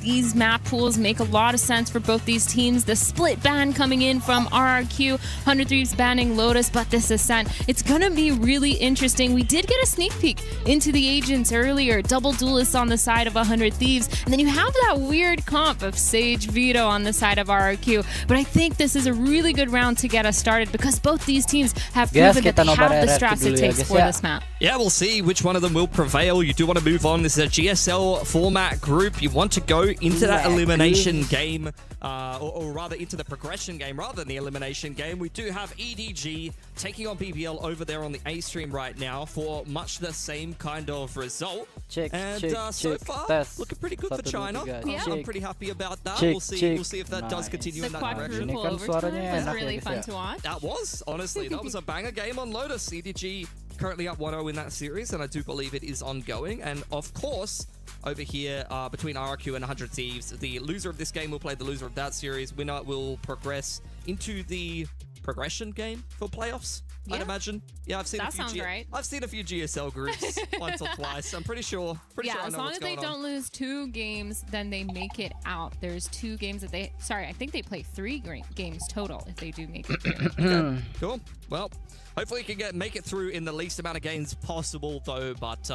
these map pools make a lot of sense for both these teams. The split ban coming in from RRQ, 100 Thieves banning Lotus, but this Ascent, it's gonna be really interesting. We did get a sneak peek into the agents earlier, double duelists on the side of 100 Thieves, and then you have that weird comp of Sage Vito on the side of RRQ. But I think this is a really good round to get us started because both these teams have proven that they have the strats it takes for this map. Yeah, we'll see which one of them will prevail. You do want to move on. This is a GSL format group. You want to go into that elimination game, or rather into the progression game rather than the elimination game. We do have EDG taking on BBL over there on the A stream right now for much the same kind of result. So far, looking pretty good for China. I'm pretty happy about that. We'll see if that does continue in that direction. The quadruple overtime was really fun to watch. That was, honestly, that was a banger game on Lotus. EDG currently up 1-0 in that series, and I do believe it is ongoing. And of course, over here between RRQ and 100 Thieves, the loser of this game will play the loser of that series. Winner will progress into the progression game for playoffs, I'd imagine. Yeah, I've seen that sounds right. I've seen a few GSL groups once or twice. I'm pretty sure. Yeah, as long as they don't lose 2 games, then they make it out. There's 2 games that they. Sorry, I think they play 3 games total if they do make it through. Okay, cool. Well, hopefully you can make it through in the least amount of games possible, though. But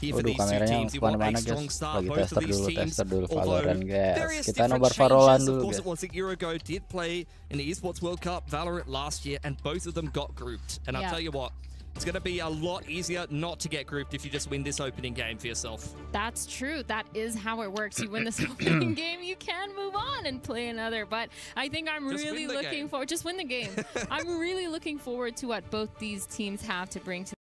here for these 2 teams, you want a strong start. Both of these teams, although various different changes. Of course, it was a year ago. Did play in the Esports World Cup, Valorant last year, and both of them got grouped. And I'll tell you what, it's going to be a lot easier not to get grouped if you just win this opening game for yourself. That's true. That is how it works. You win this opening game, you can move on and play another. But I think I'm really looking forward. Just win the game. I'm really looking forward to what both these teams have to bring to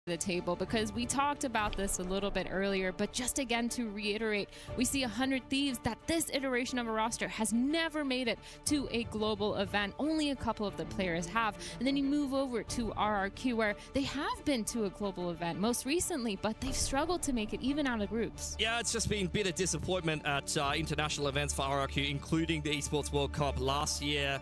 the table, because we talked about this a little bit earlier, but just again to reiterate, we see 100 Thieves that this iteration of a roster has never made it to a global event. Only a couple of the players have. And then you move over to RRQ, where they have been to a global event most recently, but they've struggled to make it even out of groups. Yeah, it's just been bitter disappointment at international events for RRQ, including the Esports World Cup last year.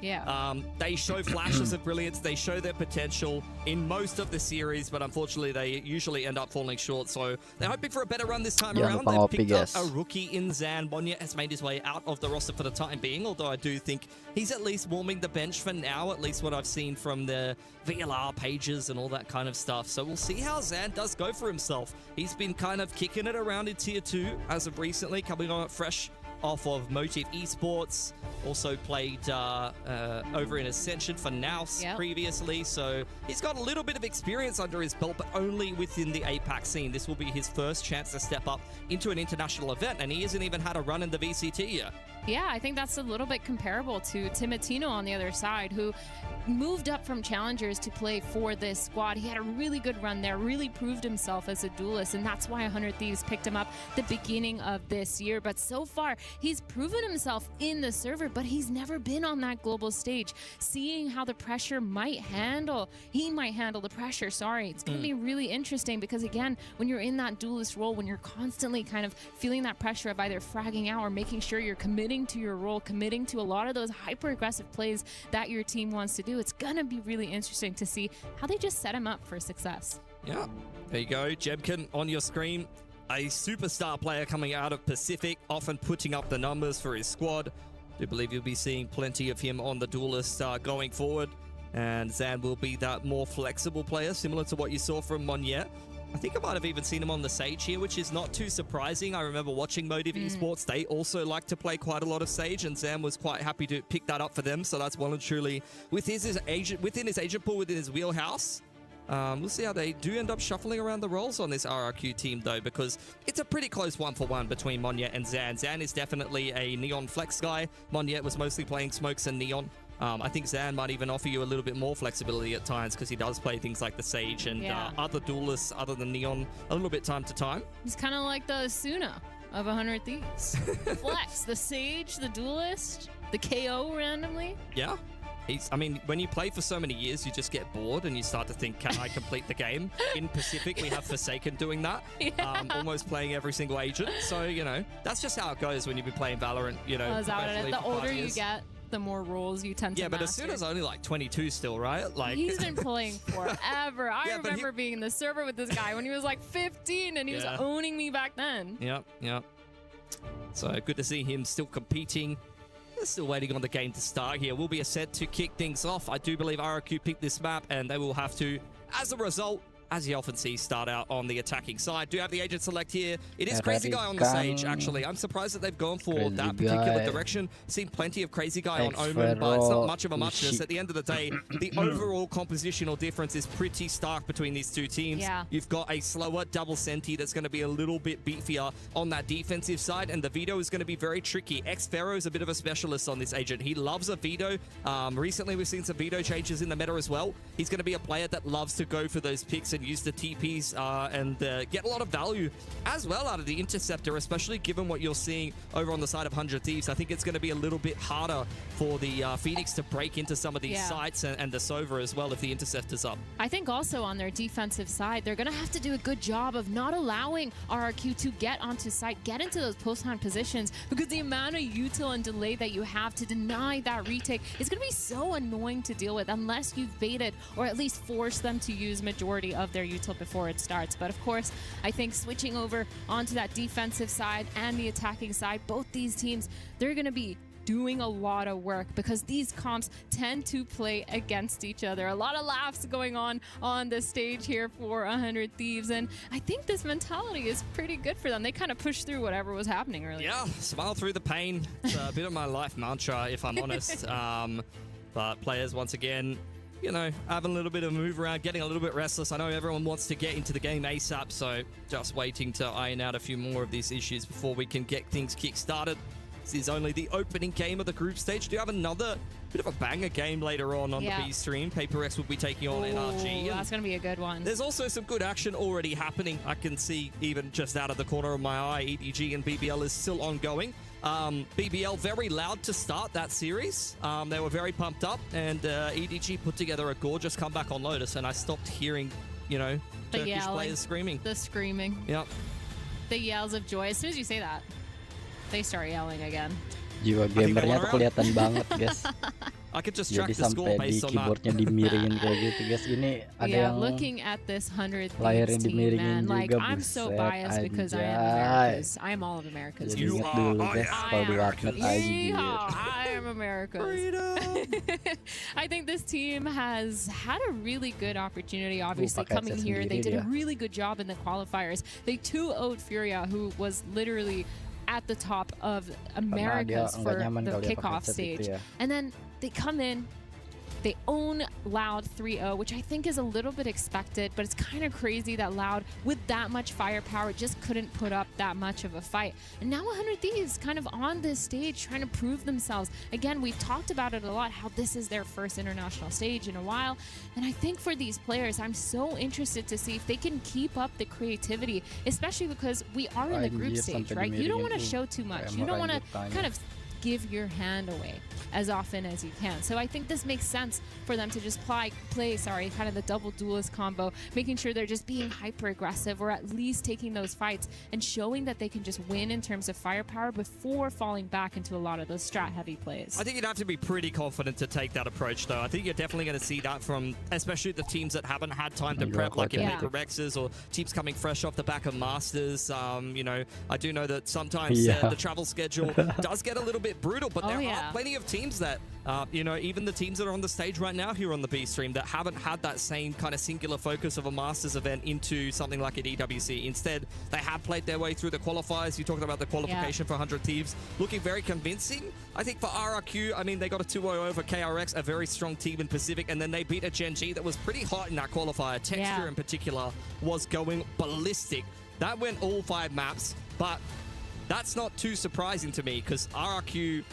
They show flashes of brilliance, they show their potential in most of the series, but unfortunately they usually end up falling short. So they're hoping for a better run this time around. They've picked up a rookie in Zan. Monya has made his way out of the roster for the time being, although I do think he's at least warming the bench for now, at least what I've seen from the VLR pages and all that kind of stuff. So we'll see how Zan does go for himself. He's been kind of kicking it around in Tier 2 as of recently, coming on fresh off of Motive Esports. Also played over in Ascension for Naus previously, so he's got a little bit of experience under his belt, but only within the APAC scene. This will be his first chance to step up into an international event, and he hasn't even had a run in the VCT yet. Yeah, I think that's a little bit comparable to Timotino on the other side, who moved up from challengers to play for this squad. He had a really good run there, really proved himself as a duelist, and that's why 100 Thieves picked him up the beginning of this year. But so far, he's proven himself in the server, but he's never been on that global stage. Seeing how the pressure he might handle the pressure, it's going to be really interesting, because again, when you're in that duelist role, when you're constantly kind of feeling that pressure of either fragging out or making sure you're committing to your role, committing to a lot of those hyper-aggressive plays that your team wants to do, it's going to be really interesting to see how they just set him up for success. Yeah, there you go. Jebkin on your screen. A superstar player coming out of Pacific, often putting up the numbers for his squad. Do believe you'll be seeing plenty of him on the duelist going forward. And Zan will be that more flexible player, similar to what you saw from Monye. I think I might have even seen him on the Sage here, which is not too surprising. I remember watching Motive Esports. They also like to play quite a lot of Sage, and Zan was quite happy to pick that up for them. So that's well and truly within his agent pool, within his wheelhouse. We'll see how they do end up shuffling around the roles on this RRQ team, though, because it's a pretty close 1-for-1 between Monya and Zan. Zan is definitely a Neon flex guy. Monya was mostly playing Smokes and Neon. I think Zan might even offer you a little bit more flexibility at times, because he does play things like the Sage and other duelists other than Neon a little bit time to time. He's kind of like the Asuna of 100 Thieves. Flex, the Sage, the duelist, the KO randomly. Yeah. I mean, when you play for so many years, you just get bored and you start to think, can I complete the game? In Pacific, we have Forsaken doing that, almost playing every single agent. So, you know, that's just how it goes when you've been playing Valorant, you know. The older you get, the more roles you tend to master. Yeah, but Asuna's only like 22 still, right? Like he's been playing forever. I remember being in the server with this guy when he was like 15, and he was owning me back then. Yep. So good to see him still competing. They're still waiting on the game to start here. Will be a set to kick things off. I do believe RRQ picked this map, and they will have to, as a result, as you often see, start out on the attacking side. Do have the agent select here. It is Crazy Guy on the stage, actually. I'm surprised that they've gone for that particular direction. Seen plenty of Crazy Guy on Omen, but it's not much of a muchness. At the end of the day, the overall compositional difference is pretty stark between these two teams. You've got a slower double Senti that's going to be a little bit beefier on that defensive side, and the veto is going to be very tricky. X-Pharaoh is a bit of a specialist on this agent. He loves a veto. Recently, we've seen some veto changes in the meta as well. He's going to be a player that loves to go for those picks and use the TPs and get a lot of value as well out of the Interceptor, especially given what you're seeing over on the side of 100 Thieves. I think it's going to be a little bit harder for the Phoenix to break into some of these sites and the Sova as well if the Interceptor's up. I think also on their defensive side, they're going to have to do a good job of not allowing RRQ to get onto site, get into those post-hunt positions, because the amount of util and delay that you have to deny that retake is going to be so annoying to deal with unless you've baited or at least forced them to use majority of their util before it starts. But of course, I think switching over onto that defensive side and the attacking side, both these teams, they're going to be doing a lot of work because these comps tend to play against each other. A lot of laughs going on the stage here for 100 Thieves, and I think this mentality is pretty good for them. They kind of pushed through whatever was happening earlier. Yeah, smile through the pain. It's a bit of my life mantra, if I'm honest. But players, once again, you know, having a little bit of a move around, getting a little bit restless. I know everyone wants to get into the game ASAP, so just waiting to iron out a few more of these issues before we can get things kick-started. This is only the opening game of the group stage. Do you have another bit of a banger game later on the B stream? Paper X will be taking on NRG. That's going to be a good one. There's also some good action already happening. I can see even just out of the corner of my eye, EDG and BBL is still ongoing. BBL very loud to start that series. They were very pumped up, and EDG put together a gorgeous comeback on Lotus, and I stopped hearing, you know, Turkish players screaming. The screaming. Yep. The yells of joy. As soon as you say that, they start yelling again. Jiwa gamernya tuh kelihatan banget, guys. I could just track Jadi the score sampai di based on keyboardnya dimiringin kayak gitu, guys. Ini ada yang looking at this 100 layarnya Thieves team, dimiringin man. Like, juga, I'm so buset, biased because I am anjay. America's. I am all of America's. Jadi inget dulu, guys, kalau di warnet anjir. I am America's. I think this team has had a really good opportunity, obviously, coming here. They did a really good job in the qualifiers. They 2-0'd Furia, who was literally at the top of Americas for the kickoff stage. And then they come in, they own Loud 3-0, which I think is a little bit expected, but it's kind of crazy that Loud, with that much firepower, just couldn't put up that much of a fight. And now 100 Thieves kind of on this stage trying to prove themselves. Again, we've talked about it a lot, how this is their first international stage in a while. And I think for these players, I'm so interested to see if they can keep up the creativity, especially because we are in the group stage, right? You don't want to show too much. You don't want to kind of give your hand away as often as you can. So I think this makes sense for them to just play kind of the double duelist combo, making sure they're just being hyper aggressive or at least taking those fights and showing that they can just win in terms of firepower before falling back into a lot of those strat heavy plays. I think you'd have to be pretty confident to take that approach, though. I think you're definitely going to see that from especially the teams that haven't had time to prep, like in Paper Rexes, or teams coming fresh off the back of Masters. You know, I do know that sometimes the travel schedule does get a little bit brutal, but there are plenty of teams that, you know, even the teams that are on the stage right now here on the B stream that haven't had that same kind of singular focus of a Masters event into something like an EWC. Instead, they have played their way through the qualifiers. You talked about the qualification for 100 Thieves, looking very convincing. I think for RRQ, I mean, they got a 2-0 over KRX, a very strong team in Pacific, and then they beat a Gen G that was pretty hot in that qualifier. Texture in particular was going ballistic. That went all 5 maps, but that's not too surprising to me because RRQ,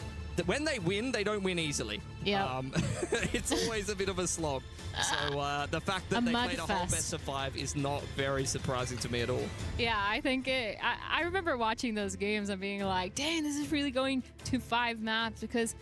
when they win, they don't win easily. It's always a bit of a slog. So the fact that they played a whole best of 5 is not very surprising to me at all. Yeah, I think I remember watching those games and being like, dang, this is really going to 5 maps, because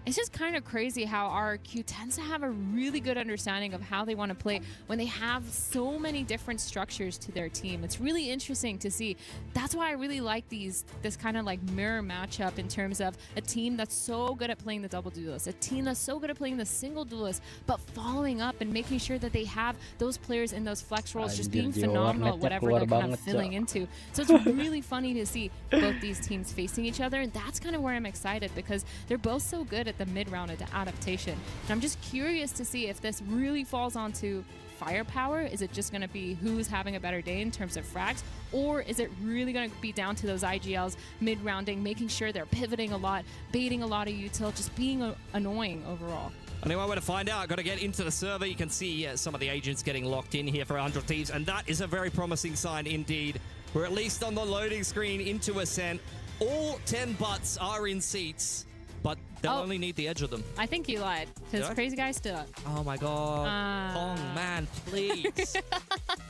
It's just kind of crazy how RRQ tends to have a really good understanding of how they want to play when they have so many different structures to their team. It's really interesting to see. That's why I really like this kind of like mirror matchup in terms of a team that's so good at playing the double duelist, a team that's so good at playing the single duelist, but following up and making sure that they have those players in those flex roles just being phenomenal at whatever they're kind of filling into. So it's really funny to see both these teams facing each other, and that's kind of where I'm excited because they're both so good at the mid-round adaptation. And I'm just curious to see if this really falls onto firepower. Is it just going to be who's having a better day in terms of frags, or is it really going to be down to those IGLs mid-rounding, making sure they're pivoting a lot, baiting a lot of util, just being annoying overall? Anyway, way to find out. Got to get into the server. You can see some of the agents getting locked in here for 100 Thieves, and that is a very promising sign indeed. We're at least on the loading screen into Ascent. All 10 butts are in seats, but they'll only need the edge of them. I think you lied, because Crazy Guy stood up. Oh my god. Pong, man, please.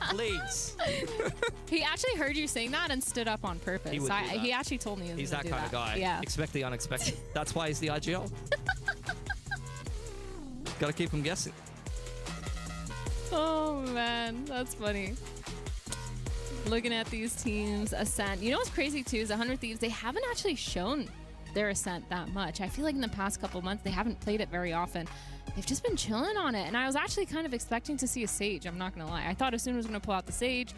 Please. He actually heard you saying that and stood up on purpose. He actually told me he was He's that kind of guy. Yeah. Expect the unexpected. That's why he's the IGL. Gotta keep him guessing. Oh man, that's funny. Looking at these teams, Ascent. You know what's crazy too is 100 Thieves, they haven't actually shown their Ascent that much. I feel like in the past couple months, they haven't played it very often. They've just been chilling on it. And I was actually kind of expecting to see a Sage, I'm not going to lie. I thought Ascent was going to pull out the Sage,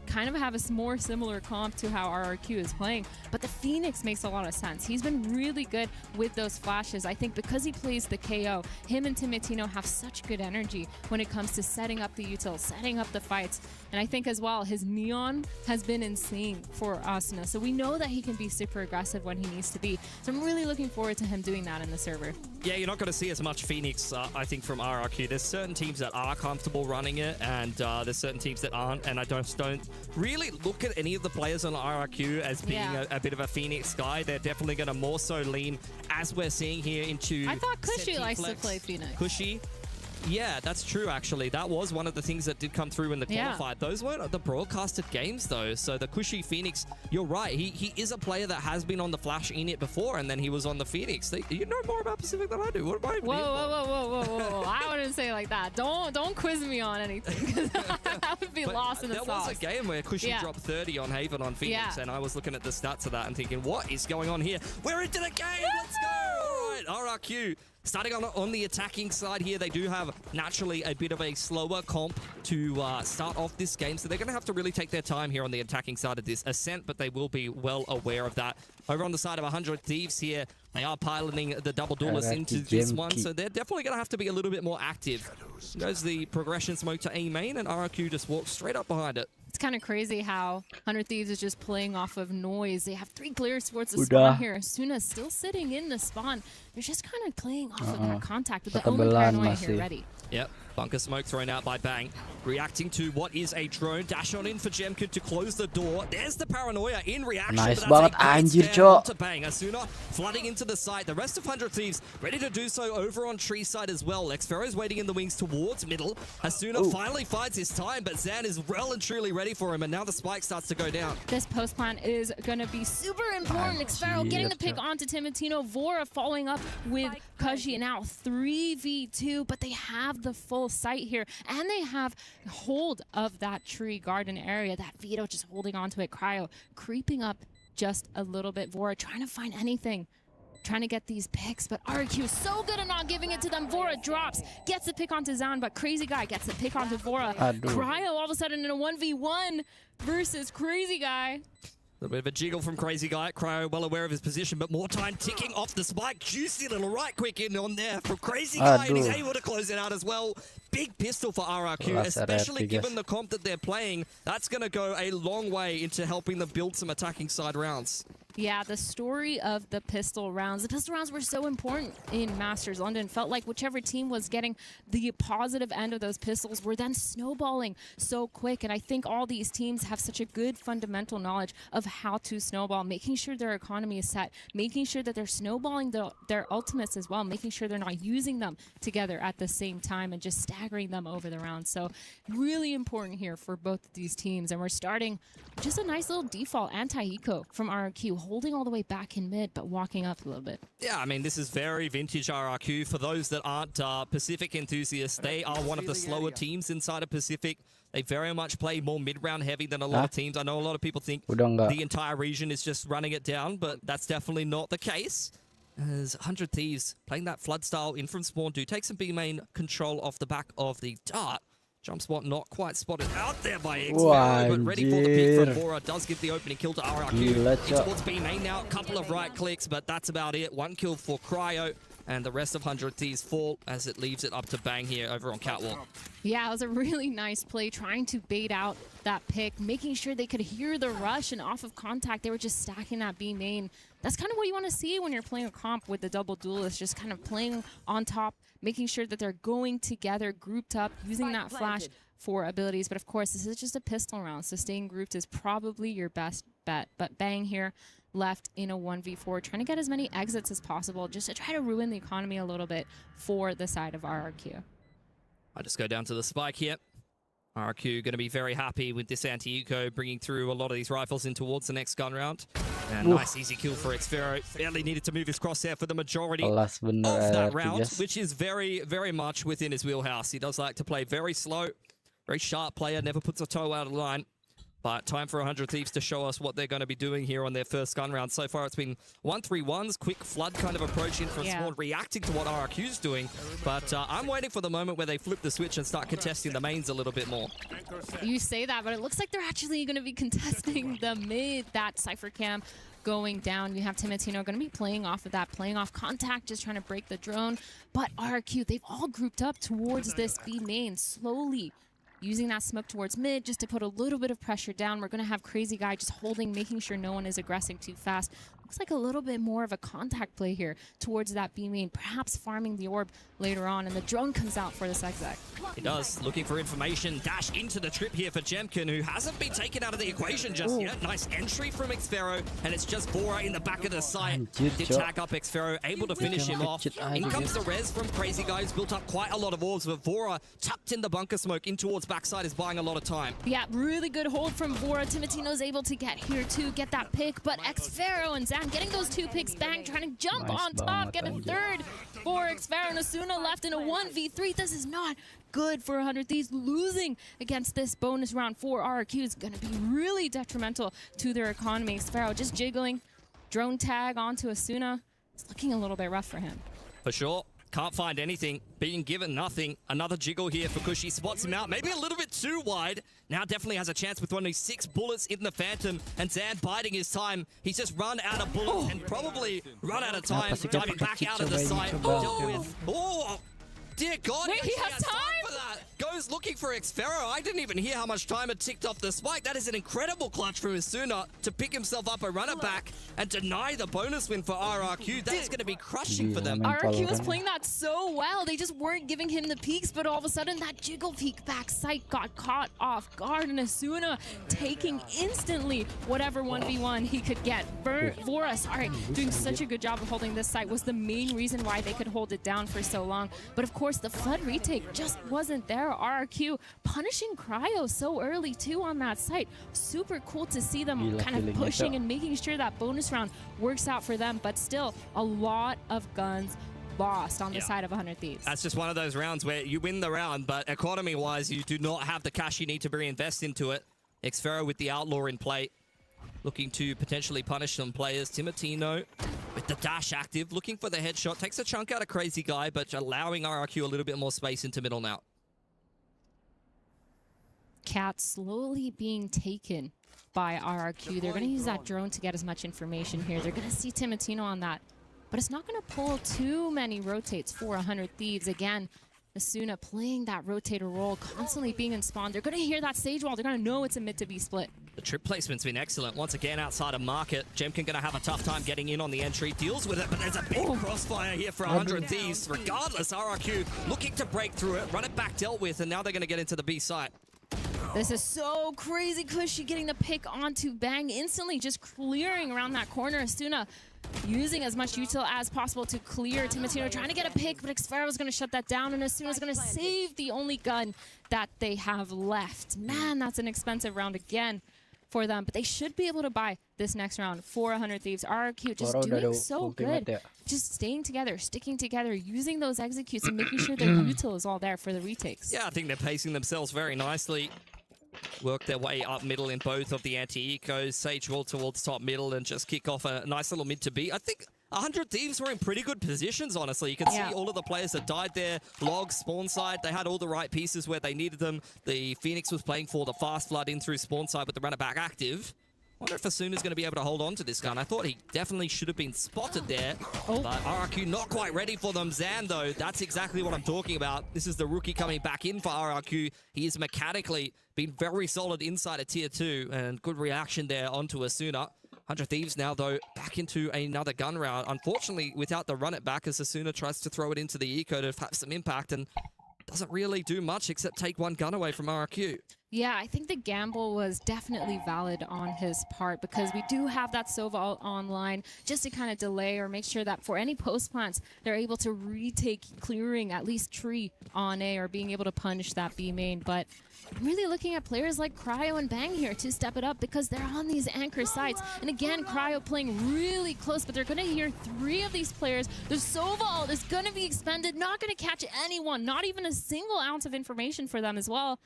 kind of have a more similar comp to how RRQ is playing. But the Phoenix makes a lot of sense. He's been really good with those flashes. I think because he plays the KO, him and Timatino have such good energy when it comes to setting up the util, setting up the fights. And I think as well, his Neon has been insane for Asuna. So we know that he can be super aggressive when he needs to be. So I'm really looking forward to him doing that in the server. Yeah, you're not going to see as much Phoenix, I think, from RRQ. There's certain teams that are comfortable running it, and there's certain teams that aren't. And I don't really look at any of the players on RRQ as being a bit of a Phoenix guy. They're definitely going to more so lean, as we're seeing here, into... I thought Cushy likes to play Phoenix. Cushy? Yeah, that's true, actually. That was one of the things that did come through in the qualified. Those weren't the broadcasted games, though. So the Cushy Phoenix, you're right. He is a player that has been on the Flash in it before, and then he was on the Phoenix. You know more about Pacific than I do. What about you? Whoa. I wouldn't say it like that. Don't quiz me on anything. That would be lost in the sauce. There was a game where Cushy dropped 30 on Haven on Phoenix, and I was looking at the stats of that and thinking, what is going on here? We're into the game. Let's go. All right, RRQ. Starting on the attacking side here, they do have naturally a bit of a slower comp to start off this game, so they're going to have to really take their time here on the attacking side of this Ascent, but they will be well aware of that. Over on the side of 100 Thieves here, they are piloting the double duelist into this one, so they're definitely going to have to be a little bit more active. Goes the progression smoke to A main, and RRQ just walks straight up behind it. It's kind of crazy how 100 Thieves is just playing off of noise. They have 3 clears towards the spawn here. Suna's still sitting in the spawn. They're just kind of playing off of that contact with the only paranoia here ready. Yep, bunker smoke thrown out by Bang. Reacting to what is a drone. Dash on in for Jemkid to close the door. There's the paranoia in reaction. Nice banget, anjir, cok. Bang. Asuna flooding into the site. The rest of 100 Thieves ready to do so over on tree side as well. Xfero's waiting in the wings towards middle. Asuna finally finds his time, but Zan is well and truly ready for him, and now the spike starts to go down. This post plan is going to be super important. Xfero getting the pick onto Timatino. Vora following up with Kaji, and now 3v2, but they have the full site here, and they have hold of that tree garden area. That Vito just holding onto it. Cryo creeping up just a little bit. Vora trying to find anything, trying to get these picks, but RRQ is so good at not giving it to them. Vora drops, gets the pick onto Zan, but Crazy Guy gets the pick onto Vora. Cryo all of a sudden in a 1v1 versus Crazy Guy. A little bit of a jiggle from Crazy Guy. Cryo well aware of his position, but more time ticking off the spike. Juicy little right quick in on there from Crazy Guy, and he's able to close it out as well. Big pistol for RRQ, especially given the comp that they're playing. That's going to go a long way into helping them build some attacking side rounds. Yeah, the story of the pistol rounds. The pistol rounds were so important in Masters London. Felt like whichever team was getting the positive end of those pistols were then snowballing so quick. And I think all these teams have such a good fundamental knowledge of how to snowball, making sure their economy is set, making sure that they're snowballing their ultimates as well, making sure they're not using them together at the same time and just staggering them over the round. So really important here for both of these teams. And we're starting just a nice little default anti-eco from RRQ, holding all the way back in mid, but walking up a little bit. Yeah, I mean, this is very vintage RRQ. For those that aren't Pacific enthusiasts, they are one of the slower teams inside of Pacific. They very much play more mid-round heavy than a lot of teams. I know a lot of people think the entire region is just running it down, but that's definitely not the case. As 100 Thieves playing that flood style in from spawn do take some B main control off the back of the dart. Jump spot not quite spotted out there by Xero, but ready for the pick from Bora. Does give the opening kill to RRQ. Towards B main now, a couple of right clicks, but that's about it. One kill for Cryo, and the rest of 100 Thieves fall as it leaves it up to Bang here over on Catwalk. Yeah, it was a really nice play, trying to bait out that pick, making sure they could hear the rush, and off of contact, they were just stacking that B main. That's kind of what you want to see when you're playing a comp with the double duelist, just kind of playing on top, making sure that they're going together, grouped up, using that flash for abilities. But of course, this is just a pistol round, so staying grouped is probably your best bet. But Bang here left in a 1v4, trying to get as many exits as possible, just to try to ruin the economy a little bit for the side of RRQ. I just go down to the spike here. RRQ going to be very happy with this anti-eco, bringing through a lot of these rifles in towards the next gun round. And nice easy kill for Xero. Barely needed to move his crosshair for the majority of that round, which is very, very much within his wheelhouse. He does like to play very slow, very sharp player, never puts a toe out of line. But time for 100 Thieves to show us what they're going to be doing here on their first gun round. So far, it's been 1-3-1s, quick flood kind of approach in from spawn, reacting to what RRQ's doing. But I'm waiting for the moment where they flip the switch and start contesting the mains a little bit more. You say that, but it looks like they're actually going to be contesting the mid, that Cypher Cam going down. You have Timatino going to be playing off of that, playing off contact, just trying to break the drone. But RRQ, they've all grouped up towards this B main, slowly using that smoke towards mid just to put a little bit of pressure down. We're going to have Crazy Guy just holding, making sure no one is aggressing too fast. Looks like a little bit more of a contact play here towards that B main, perhaps farming the orb later on, and the drone comes out for this exec. He does, looking for information. Dash into the trip here for Jemkin, who hasn't been taken out of the equation just yet. Nice entry from Xero, and it's just Bora in the back of the site. Did tag up Xero, able to finish him off. In comes the res from Crazy Guy, who's built up quite a lot of orbs, but Bora tucked in the bunker smoke in towards backside is buying a lot of time. Yeah, really good hold from Bora. Timatino's able to get here too, get that pick, but Xero and Zan getting those two picks, Bang trying to jump on top, get a third for Xero. Asuna left in a 1v3. This is not good for 100 Thieves. Losing against this bonus round for RRQ is going to be really detrimental to their economy. Xero just jiggling, drone tag onto Asuna. It's looking a little bit rough for him. For sure. Can't find anything, being given nothing. Another jiggle here for Cushy, spots him out, maybe a little bit too wide. Now definitely has a chance with only 6 bullets in the Phantom, and Zan biding his time. He's just run out of bullets and probably run out of time, diving back out of the site. Dear God, wait, he has time for that. Goes looking for Xero. I didn't even hear how much time had ticked off the spike. That is an incredible clutch from Asuna to pick himself up and run it back and deny the bonus win for RRQ. That's going to be crushing for them. RRQ was playing that so well. They just weren't giving him the peaks, but all of a sudden that jiggle peek back sight got caught off guard, and Asuna taking instantly whatever 1v1 he could get. Bora, doing such a good job of holding this site was the main reason why they could hold it down for so long. But of course, the flood retake just wasn't there. RRQ punishing Cryo so early too on that site. Super cool to see them kind of pushing and making sure that bonus round works out for them, but still a lot of guns lost on the side of 100 Thieves. That's just one of those rounds where you win the round, but economy-wise, you do not have the cash you need to reinvest into it. Xero with the Outlaw in play, looking to potentially punish some players. Timatino with the dash active, looking for the headshot. Takes a chunk out of Crazy Guy, but allowing RRQ a little bit more space into middle now. Cat slowly being taken by RRQ. They're going to use that drone to get as much information here. They're going to see Timatino on that, but it's not going to pull too many rotates for 100 Thieves. Again, Asuna playing that rotator role, constantly being in spawn. They're going to hear that sage wall. They're going to know it's a mid to be split. The trip placement's been excellent. Once again, outside of market, Jemkin going to have a tough time getting in on the entry. Deals with it, but there's a big crossfire here for 100 Thieves. Regardless, RRQ looking to break through it, run it back, dealt with, and now they're going to get into the B site. This is so crazy. Cushy getting the pick onto Bang, instantly just clearing around that corner. Asuna using as much util as possible to clear. Timatino trying to get a pick, but Xero is going to shut that down, and Asuna's going to save the only gun that they have left. Man, that's an expensive round again for them, but they should be able to buy this next round for 100 Thieves. RRQ just doing so good. Just staying together, sticking together, using those executes and making sure their util is all there for the retakes. Yeah, I think they're pacing themselves very nicely. Work their way up middle in both of the anti-ecos. Sage roll towards top middle and just kick off a nice little mid to B. I think 100 Thieves were in pretty good positions, honestly. You can see all of the players that died there. Log, spawn side, they had all the right pieces where they needed them. The Phoenix was playing for the fast flood in through spawn side with the runner back active. Wonder if Asuna's going to be able to hold on to this gun. I thought he definitely should have been spotted there. But RRQ not quite ready for them. Zan, though, that's exactly what I'm talking about. This is the rookie coming back in for RRQ. He is mechanically been very solid inside of tier 2. And good reaction there onto Asuna. 100 Thieves now, though, back into another gun round. Unfortunately, without the run it back, as Asuna tries to throw it into the eco to have some impact and doesn't really do much except take one gun away from RRQ. Yeah, I think the gamble was definitely valid on his part because we do have that Sova online just to kind of delay or make sure that for any post plants, they're able to retake clearing at least tree on A or being able to punish that B main. But I'm really looking at players like Cryo and Bang here to step it up because they're on these anchor sites. And again, Cryo playing really close, but they're going to hear 3 of these players. The Sova ult is going to be expended, not going to catch anyone, not even a single ounce of information for them as well.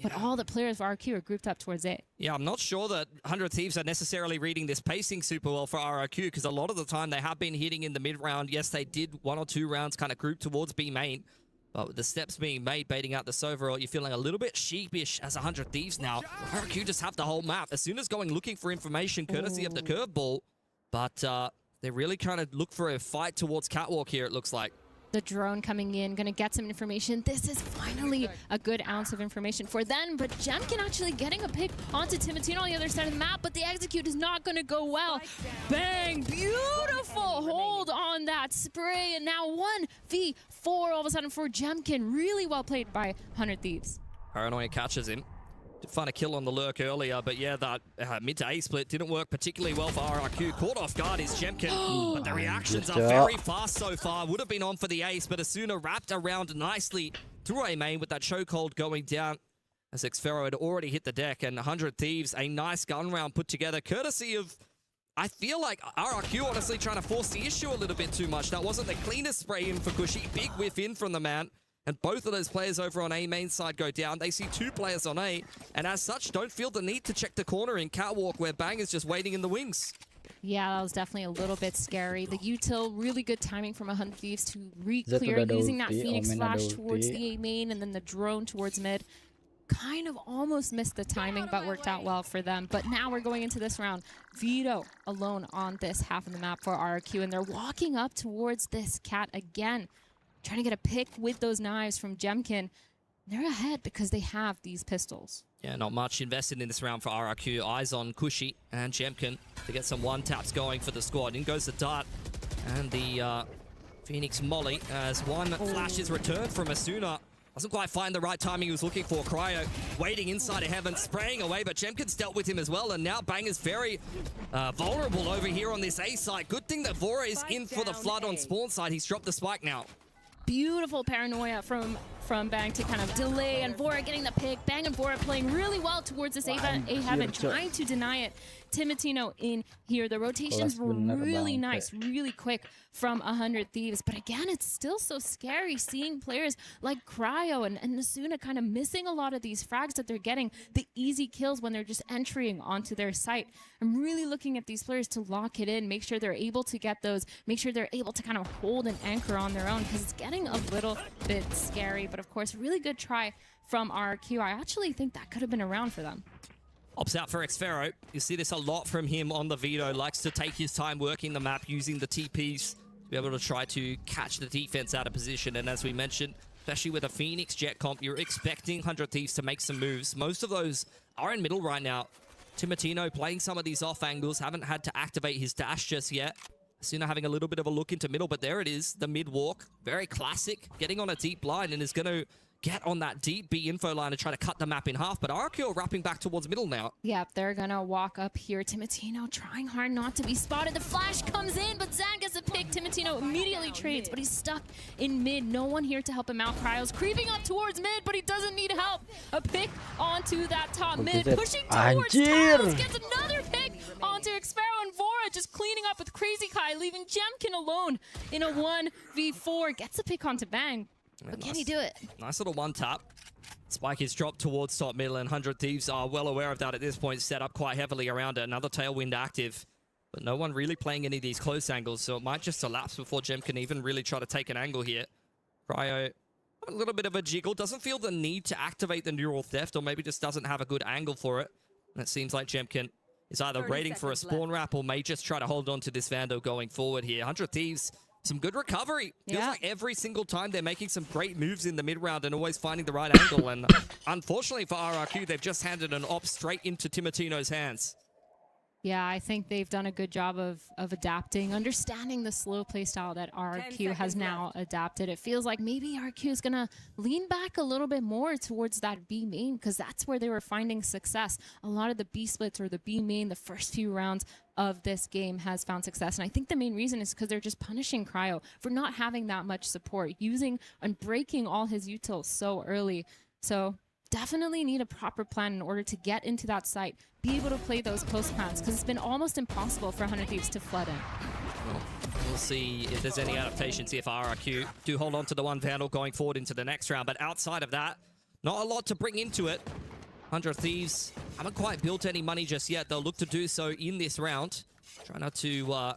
But all the players of RRQ are grouped up towards it. Yeah, I'm not sure that 100 Thieves are necessarily reading this pacing super well for RRQ because a lot of the time they have been hitting in the mid round. Yes, they did 1 or 2 rounds kind of group towards B main. But with the steps being made, baiting out the Sova, you're feeling a little bit sheepish as 100 Thieves now. RRQ just have the whole map. As soon as going looking for information, courtesy of the curveball. But they're really trying to look for a fight towards Catwalk here, it looks like. The drone coming in, going to get some information. This is finally a good ounce of information for them, but Jemkin actually getting a pick onto Timotino on the other side of the map, but the execute is not going to go well. Bang! Beautiful hold on that spray, and now 1v4 all of a sudden for Jemkin. Really well played by 100 Thieves. Paranoia catches him. Did find a kill on the lurk earlier, but yeah, that mid to A split didn't work particularly well for RRQ. Caught off guard is Jemkin, but the reactions are very fast so far. Would have been on for the ace, but Asuna wrapped around nicely through A main with that chokehold going down as Xfero had already hit the deck, and 100 Thieves, a nice gun round put together, courtesy of, I feel like RRQ honestly trying to force the issue a little bit too much. That wasn't the cleanest spray in for Cushy. Big whiff in from the man. And both of those players over on A main side go down. They see 2 players on A, and as such, don't feel the need to check the corner in Catwalk where Bang is just waiting in the wings. Yeah, that was definitely a little bit scary. The util, really good timing from 100 Thieves to re-clear, using that Phoenix flash towards the A main and then the drone towards mid. Kind of almost missed the timing, but worked out well for them. But now we're going into this round. Vito alone on this half of the map for RRQ, and they're walking up towards this cat again. Trying to get a pick with those knives from Jemkin. They're ahead because they have these pistols. Yeah, not much invested in this round for RRQ. Eyes on Cushy and Jemkin to get some one-taps going for the squad. In goes the dart and the Phoenix Molly as one flash is returned from Asuna. Doesn't quite find the right timing he was looking for. Cryo waiting inside of heaven, spraying away, but Jemkin's dealt with him as well, and now Bang is very vulnerable over here on this A side. Good thing that Vora is in for the flood on spawn side. He's dropped the spike now. Beautiful paranoia from Bang to kind of delay, and Vora getting the pick. Bang and Vora playing really well towards this A-Heaven, trying to deny it. Timotino in here. The rotations were really nice, really quick from 100 Thieves. But again, it's still so scary seeing players like Cryo and Asuna kind of missing a lot of these frags that they're getting, the easy kills when they're just entering onto their site. I'm really looking at these players to lock it in, make sure they're able to get those, make sure they're able to kind of hold an anchor on their own, because it's getting a little bit scary. But of course, really good try from RRQ. I actually think that could have been a round for them. Ops out for Xfero. You see this a lot from him on the Vito. Likes to take his time working the map, using the TPs to be able to try to catch the defense out of position. And as we mentioned, especially with a Phoenix Jet comp, you're expecting 100 Thieves to make some moves. Most of those are in middle right now. Timotino playing some of these off angles, haven't had to activate his dash just yet. Asuna having a little bit of a look into middle, but there it is, the mid walk. Very classic, getting on a deep line and is going to get on that deep B info line to try to cut the map in half, but RRQ are wrapping back towards middle now. Yep, they're gonna walk up here. Timotino trying hard not to be spotted. The flash comes in, but Zan gets a pick. Timotino Timatino immediately trades, but he's stuck in mid. No one here to help him out. Cryo's creeping up towards mid, but he doesn't need help. A pick onto that top mid, pushing towards Tiles, gets another pick onto Xpharaoh, and Vora just cleaning up with Crazy Kai, leaving Jemkin alone in a 1v4. Gets a pick onto Bang, but can he do it? Nice little one tap. Spike is dropped towards top middle, and 100 Thieves are well aware of that at this point, set up quite heavily around it. Another Tailwind active, but no one really playing any of these close angles, so it might just elapse before Gem can even really try to take an angle here. Cryo, a little bit of a jiggle, doesn't feel the need to activate the neural theft, or maybe just doesn't have a good angle for it. And it seems like Jemkin is either waiting for a spawn wrap or may just try to hold on to this Vandal going forward here. 100 Thieves, some good recovery. Feels like every single time they're making some great moves in the mid-round and always finding the right angle. And unfortunately for RRQ, they've just handed an op straight into Timatino's hands. Yeah, I think they've done a good job of adapting, understanding the slow play style that RRQ has now adapted. It feels like maybe RRQ is going to lean back a little bit more towards that B main, because that's where they were finding success. A lot of the B splits or the B main, the first few rounds of this game has found success. And I think the main reason is because they're just punishing Cryo for not having that much support, using and breaking all his utils so early. So definitely need a proper plan in order to get into that site, be able to play those post plans, because it's been almost impossible for 100 Thieves to flood in. Well, we'll see if there's any adaptations here for RRQ. Do hold on to the one Vandal going forward into the next round, but outside of that, not a lot to bring into it. 100 Thieves haven't quite built any money just yet. They'll look to do so in this round. Try not to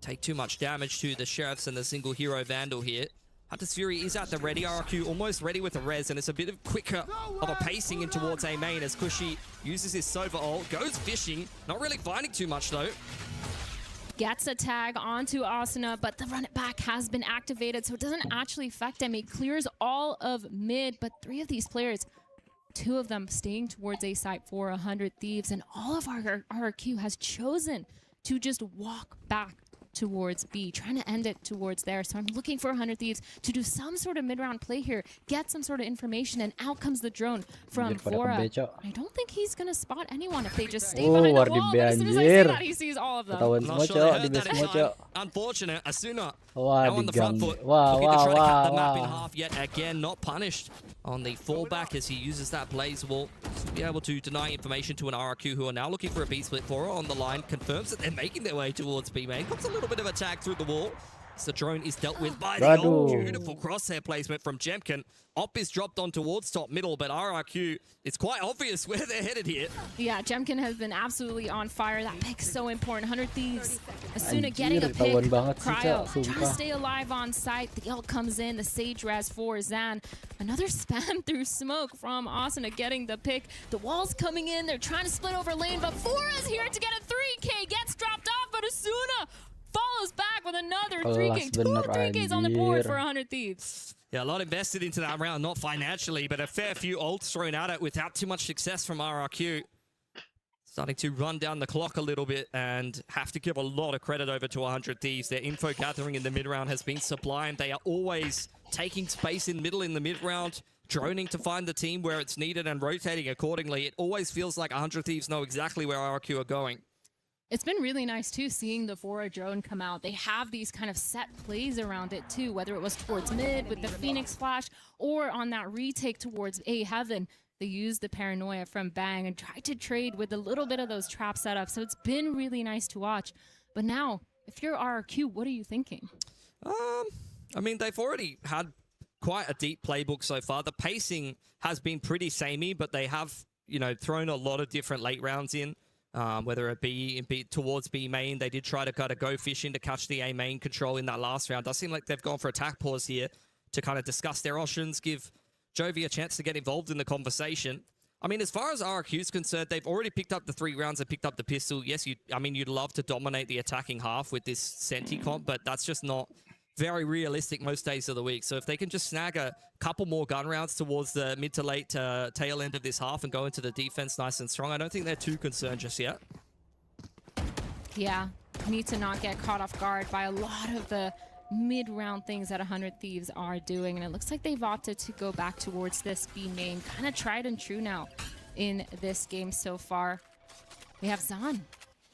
take too much damage to the Sheriffs and the single hero Vandal here. Hunter's Fury is at the ready. RRQ almost ready with a res, and it's a bit of quicker of a pacing in towards A main as Cushy uses his Sova ult, goes fishing, not really finding too much though. Gets a tag onto Asuna, but the run it back has been activated, so it doesn't actually affect him. He clears all of mid, but 3 of these players, 2 of them staying towards A site for 100 Thieves, and all of our RRQ has chosen to just walk back towards B, trying to end it towards there. So I'm looking for 100 Thieves to do some sort of mid-round play here, get some sort of information, and out comes the drone from Vora. I don't think he's going to spot anyone if they just stay behind the wall, but as soon as I say that, he sees all of them. I'm not sure they heard that. Unfortunate. Asuna now on the front foot, looking to try to cut the map in half yet again, not punished on the fallback as he uses that blaze wall to be able to deny information to an RRQ who are now looking for a B split. Vora on the line confirms that they're making their way towards B main. Comes a little bit of a tag through the wall. So the drone is dealt with by the old beautiful crosshair placement from Jemkin. Op is dropped on towards top middle, but RRQ, it's quite obvious where they're headed here. Yeah, Jemkin has been absolutely on fire. That pick's so important. 100 Thieves, Asuna getting a pick. Cryo trying to stay alive on site. The ult comes in, the Sage res for Zan. Another spam through smoke from Asuna getting the pick. The wall's coming in. They're trying to split over lane, but Vora's here to get a 3K. Gets dropped off, but Asuna follows back with another 3K. 2 3Ks on the board for 100 Thieves. Yeah, a lot invested into that round, not financially, but a fair few ults thrown at it without too much success from RRQ. Starting to run down the clock a little bit and have to give a lot of credit over to 100 Thieves. Their info gathering in the mid-round has been sublime. They are always taking space in middle in the mid-round, droning to find the team where it's needed and rotating accordingly. It always feels like 100 Thieves know exactly where RRQ are going. It's been really nice, too, seeing the Vora drone come out. They have these kind of set plays around it, too, whether it was towards mid with the Phoenix Flash or on that retake towards A Heaven. They used the Paranoia from Bang and tried to trade with a little bit of those trap setups. So it's been really nice to watch. But now, if you're RRQ, what are you thinking? I mean, they've already had quite a deep playbook so far. The pacing has been pretty samey, but they have, you know, thrown a lot of different late rounds in. Whether it be towards B main, they did try to kind of go fishing to catch the A main control in that last round. Does seem like they've gone for attack pause here to kind of discuss their options, give Jovi a chance to get involved in the conversation. I mean, as far as RRQ is concerned, they've already picked up the 3 rounds and picked up the pistol. Yes, you'd love to dominate the attacking half with this Senti comp, but that's just not very realistic most days of the week. So if they can just snag a couple more gun rounds towards the mid to late tail end of this half and go into the defense nice and strong, I don't think they're too concerned just yet. Yeah, need to not get caught off guard by a lot of the mid-round things that 100 Thieves are doing. And it looks like they've opted to go back towards this B main. Kind of tried and true now in this game so far. We have Zan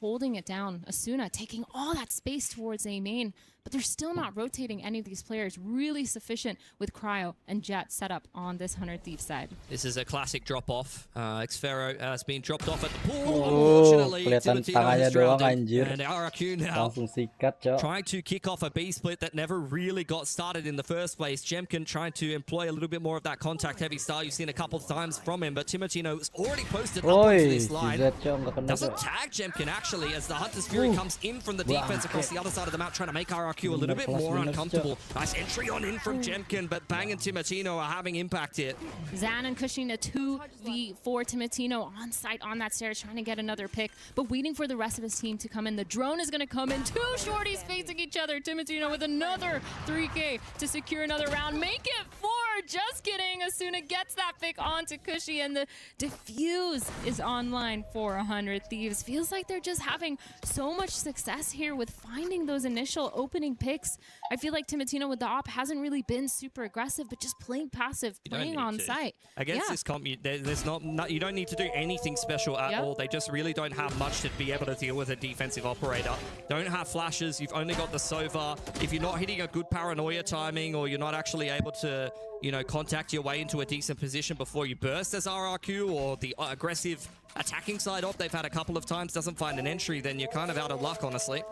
holding it down. Asuna taking all that space towards A main, but they're still not rotating any of these players. Really sufficient with Cryo and Jet set up on this 100 Thieves side. This is a classic drop-off. Xfero has been dropped off at the pool. Unfortunately, Timotino has drowned. And RRQ now trying to kick off a B split that never really got started in the first place. Jemkin trying to employ a little bit more of that contact-heavy style you've seen a couple of times from him, but Timotino has already posted up onto this line. Doesn't tag Jemkin, actually, as the Hunter's Fury comes in from the defense across the other side of the map, trying to make RRQ a little bit more uncomfortable. Nice entry on in from Jemkin, but Bang and Timotino are having impact here. Zan and Cushing a 2v4. Timotino on site on that stairs trying to get another pick, but waiting for the rest of his team to come in. The drone is going to come in. Two shorties facing each other. Timotino with another 3K to secure another round. Make it 4. Just kidding. Asuna gets that pick onto Cushy, and the defuse is online for 100 Thieves. Feels like they're just having so much success here with finding those initial opening picks. I feel like Timotino with the op hasn't really been super aggressive, but just playing passive, playing on site. Against this comp, there's not you don't need to do anything special at all. They just really don't have much to be able to deal with a defensive operator. Don't have flashes. You've only got the Sova. If you're not hitting a good paranoia timing, or you're not actually able to, you know, contact your way into a decent position before you burst as RRQ, or the aggressive attacking side op they've had a couple of times doesn't find an entry, then you're kind of out of luck, honestly.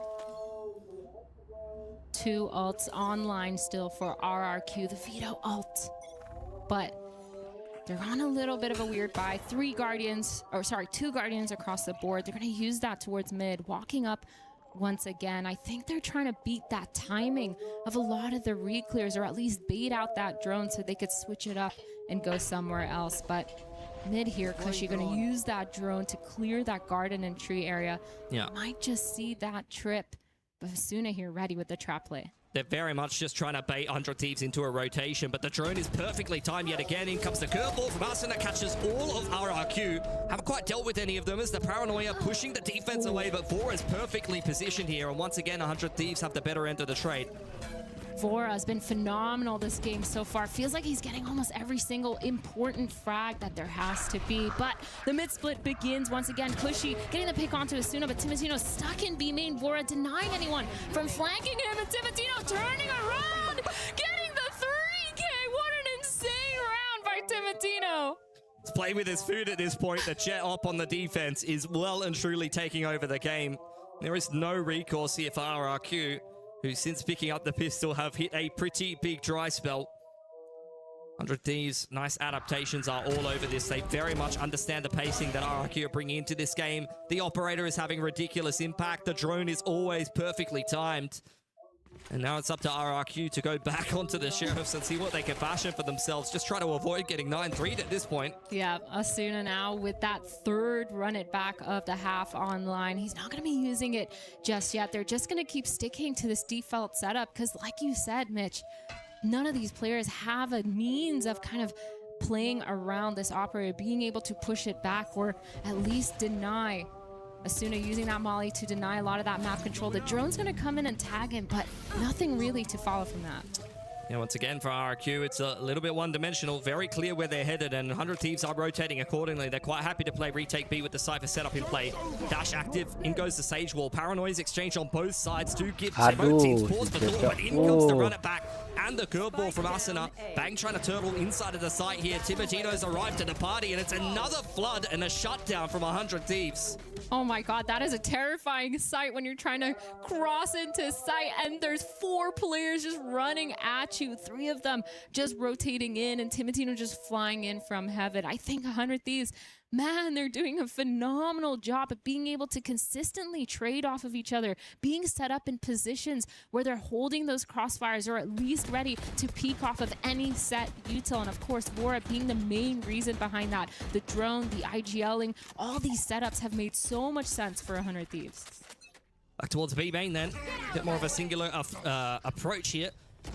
2 ults online still for RRQ, the Veto ult. But they're on a little bit of a weird buy. 2 Guardians across the board. They're going to use that towards mid, walking up once again. I think they're trying to beat that timing of a lot of the re-clears, or at least bait out that drone so they could switch it up and go somewhere else. But mid here, Cushy going to use that drone to clear that garden and tree area. Might just see that trip. But Asuna here ready with the trap play. They're very much just trying to bait 100 Thieves into a rotation, but the drone is perfectly timed yet again. In comes the curveball from Asuna, catches all of RRQ. Haven't quite dealt with any of them as the paranoia pushing the defense away, but Vora is perfectly positioned here. And once again, 100 Thieves have the better end of the trade. Vora has been phenomenal this game so far. Feels like he's getting almost every single important frag that there has to be. But the mid split begins once again. Cushy getting the pick onto Asuna, but Timotino stuck in B main. Vora denying anyone from flanking him, and Timotino turning around, getting the 3K. What an insane round by Timotino. Let's play with his food at this point. The Jet op on the defense is well and truly taking over the game. There is no recourse here for RRQ, who since picking up the pistol have hit a pretty big dry spell. 100 Thieves, nice adaptations are all over this. They very much understand the pacing that RRQ are bringing into this game. The operator is having ridiculous impact. The drone is always perfectly timed. And now it's up to RRQ to go back onto the Sheriffs and see what they can fashion for themselves. Just try to avoid getting 9-3'd at this point. Yeah, Asuna now with that 3rd run it back of the half online. He's not going to be using it just yet. They're just going to keep sticking to this default setup because, like you said, Mitch, none of these players have a means of kind of playing around this operator, being able to push it back or at least deny. Asuna using that molly to deny a lot of that map control. The drone's going to come in and tag him, but nothing really to follow from that. Yeah, once again for RRQ, it's a little bit one-dimensional. Very clear where they're headed, and 100 Thieves are rotating accordingly. They're quite happy to play retake B with the Cypher setup in play. Dash active, in goes the Sage Wall. Paranoia's exchange on both sides to give both teams pause for thought, but in comes the run it back and the curveball from Asuna. Bang trying to turtle inside of the site here. Timotino's arrived to the party, and it's another flood and a shutdown from 100 Thieves. Oh my god, that is a terrifying sight when you're trying to cross into sight and there's 4 players just running at you. 3 of them just rotating in and Timotino just flying in from heaven. I think 100 Thieves, man, they're doing a phenomenal job of being able to consistently trade off of each other, being set up in positions where they're holding those crossfires or at least ready to peek off of any set util. And of course, Vora being the main reason behind that. The drone, the IGLing, all these setups have made so much sense for 100 Thieves. Back towards B main then. A bit more of a singular approach here.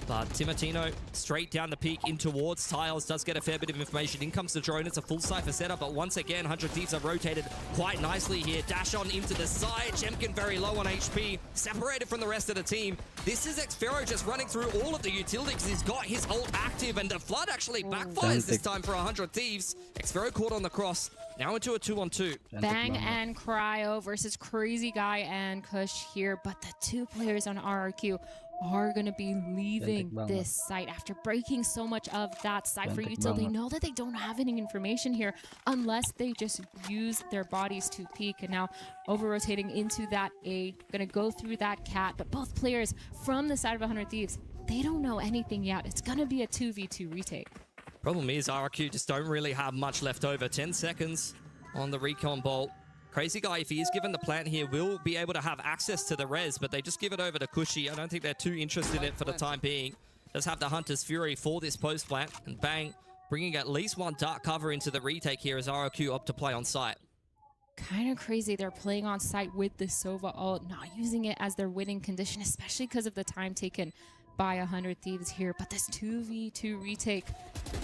But Timotino straight down the peak in towards Tiles, does get a fair bit of information. In comes the drone. It's a full cipher setup, but once again, 100 Thieves are rotated quite nicely here. Dash on into the side. Jemkin very low on HP, separated from the rest of the team. This is Xfero just running through all of the utilities. He's got his ult active, and the flood actually backfires this time for 100 Thieves. Xfero caught on the cross. Now into a 2-on-2. Bang and Cryo versus Crazy Guy and Kush here, but the two players on RRQ are going to be leaving this site after breaking so much of that site for util. They know that they don't have any information here unless they just use their bodies to peek. And now over-rotating into that A, going to go through that cat. But both players from the side of 100 Thieves, they don't know anything yet. It's going to be a 2v2 retake. Problem is RRQ just don't really have much left over. 10 seconds on the recon bolt. Crazy Guy, if he is given the plant here, will be able to have access to the res, but they just give it over to Cushy. I don't think they're too interested in it for the time being. Just have the Hunter's Fury for this post plant, and bang, bringing at least one dark cover into the retake here as RRQ opt to play on site. Kind of crazy they're playing on site with the Sova ult, not using it as their winning condition, especially because of the time taken by 100 Thieves here. But this 2v2 retake,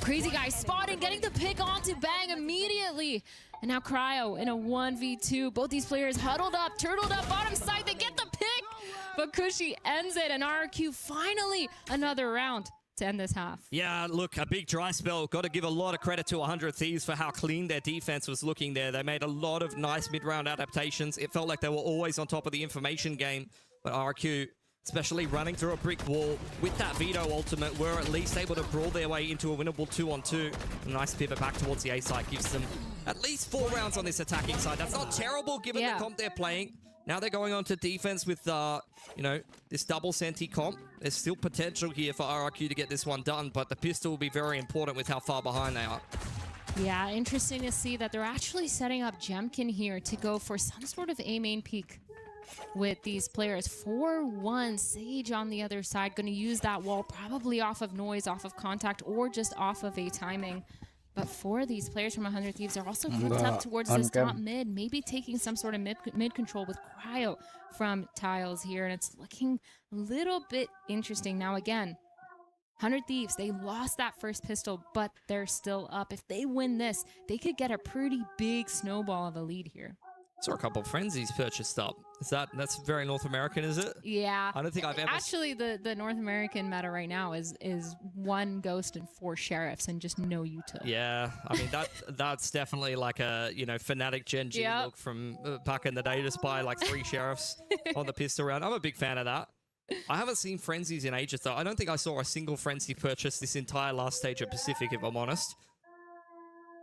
Crazy Guy spotting, getting the pick onto Bang immediately. And now Cryo in a 1v2. Both these players huddled up, turtled up, bottom side. They get the pick, but Cushy ends it. And RRQ finally another round to end this half. Yeah, look, a big dry spell. Got to give a lot of credit to 100 Thieves for how clean their defense was looking there. They made a lot of nice mid-round adaptations. It felt like they were always on top of the information game. But RRQ, especially running through a brick wall with that Veto ultimate, were at least able to brawl their way into a winnable 2-on-2. A nice pivot back towards the A side gives them at least 4 rounds on this attacking side. That's not terrible given the comp they're playing. Now they're going on to defense with, you know, this double senti comp. There's still potential here for RRQ to get this one done, but the pistol will be very important with how far behind they are. Yeah, interesting to see that they're actually setting up Jemkin here to go for some sort of A main peak with these players. 4-1 Sage on the other side, going to use that wall probably off of noise, off of contact, or just off of a timing. But 4 of these players from 100 Thieves are also hooked up towards this top mid, maybe taking some sort of mid control with Cryo from Tiles here, and it's looking a little bit interesting. Now again, 100 Thieves, they lost that first pistol, but they're still up. If they win this, they could get a pretty big snowball of a lead here. Saw a couple of frenzies purchased up. That's very North American, is it? Yeah. I don't think I've ever... Actually, the North American meta right now is 1 ghost and 4 sheriffs and just no util. Yeah, I mean, that's definitely like a, you know, Fnatic Gen G look from back in the day, just buy like 3 sheriffs on the pistol round. I'm a big fan of that. I haven't seen frenzies in ages, though. I don't think I saw a single frenzy purchase this entire last stage of Pacific, if I'm honest.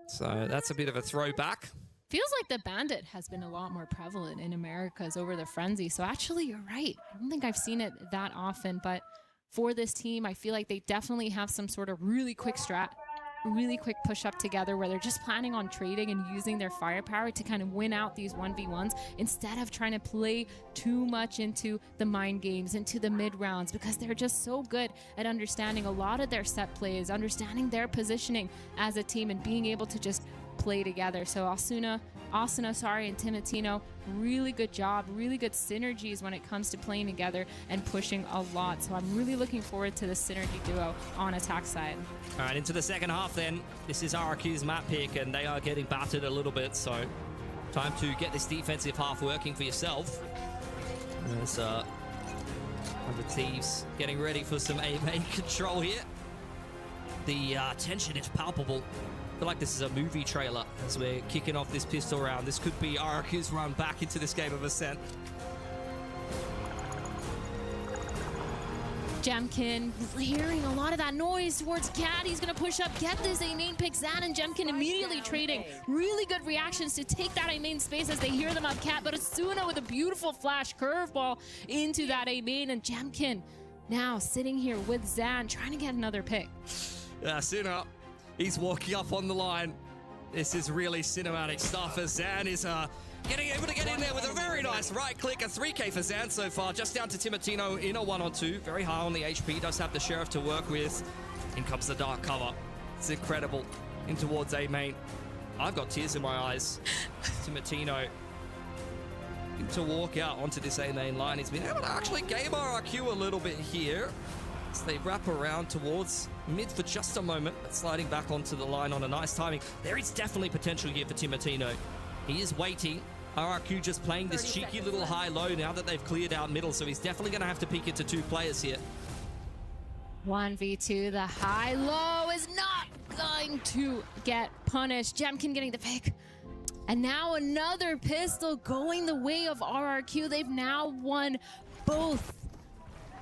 So that's a bit of a throwback. Feels like the Bandit has been a lot more prevalent in Americas over the Frenzy. So actually, you're right. I don't think I've seen it that often. But for this team, I feel like they definitely have some sort of really quick strat, really quick push up together where they're just planning on trading and using their firepower to kind of win out these 1v1s instead of trying to play too much into the mind games, into the mid rounds, because they're just so good at understanding a lot of their set plays, understanding their positioning as a team, and being able to just play together. So Asuna, and Timotino, really good job, really good synergies when it comes to playing together and pushing a lot. So I'm really looking forward to the synergy duo on attack side. All right, into the second half then. This is RRQ's map pick, and they are getting battered a little bit, so time to get this defensive half working for yourself. There's 100 Thieves getting ready for some A main control here. The tension is palpable. I feel like this is a movie trailer as we're kicking off this pistol round. This could be RRQ's run back into this game of Ascent. Jemkin hearing a lot of that noise towards Cat. He's going to push up, get this A main pick. Zan and Jemkin immediately trading. Really good reactions to take that A main space as they hear them up Cat. But Asuna with a beautiful flash curveball into that A main. And Jemkin now sitting here with Zan trying to get another pick. Yeah, Asuna. He's walking up on the line. This is really cinematic stuff as Zan is able to get in there with a very nice right click. A 3K for Zan so far, just down to Timotino in a 1-on-2. Very high on the HP, does have the Sheriff to work with. In comes the dark cover. It's incredible. In towards A main. I've got tears in my eyes. Timotino to walk out onto this A main line. He's been able to actually game RRQ a little bit here. as they wrap around towards mid for just a moment, but sliding back onto the line on a nice timing. There is definitely potential here for Timotino. He is waiting. RRQ just playing this cheeky little high-low now that they've cleared out middle, so he's definitely going to have to peek into 2 players here. 1v2, the high-low is not going to get punished. Jemkin getting the pick. And now another pistol going the way of RRQ. They've now won both.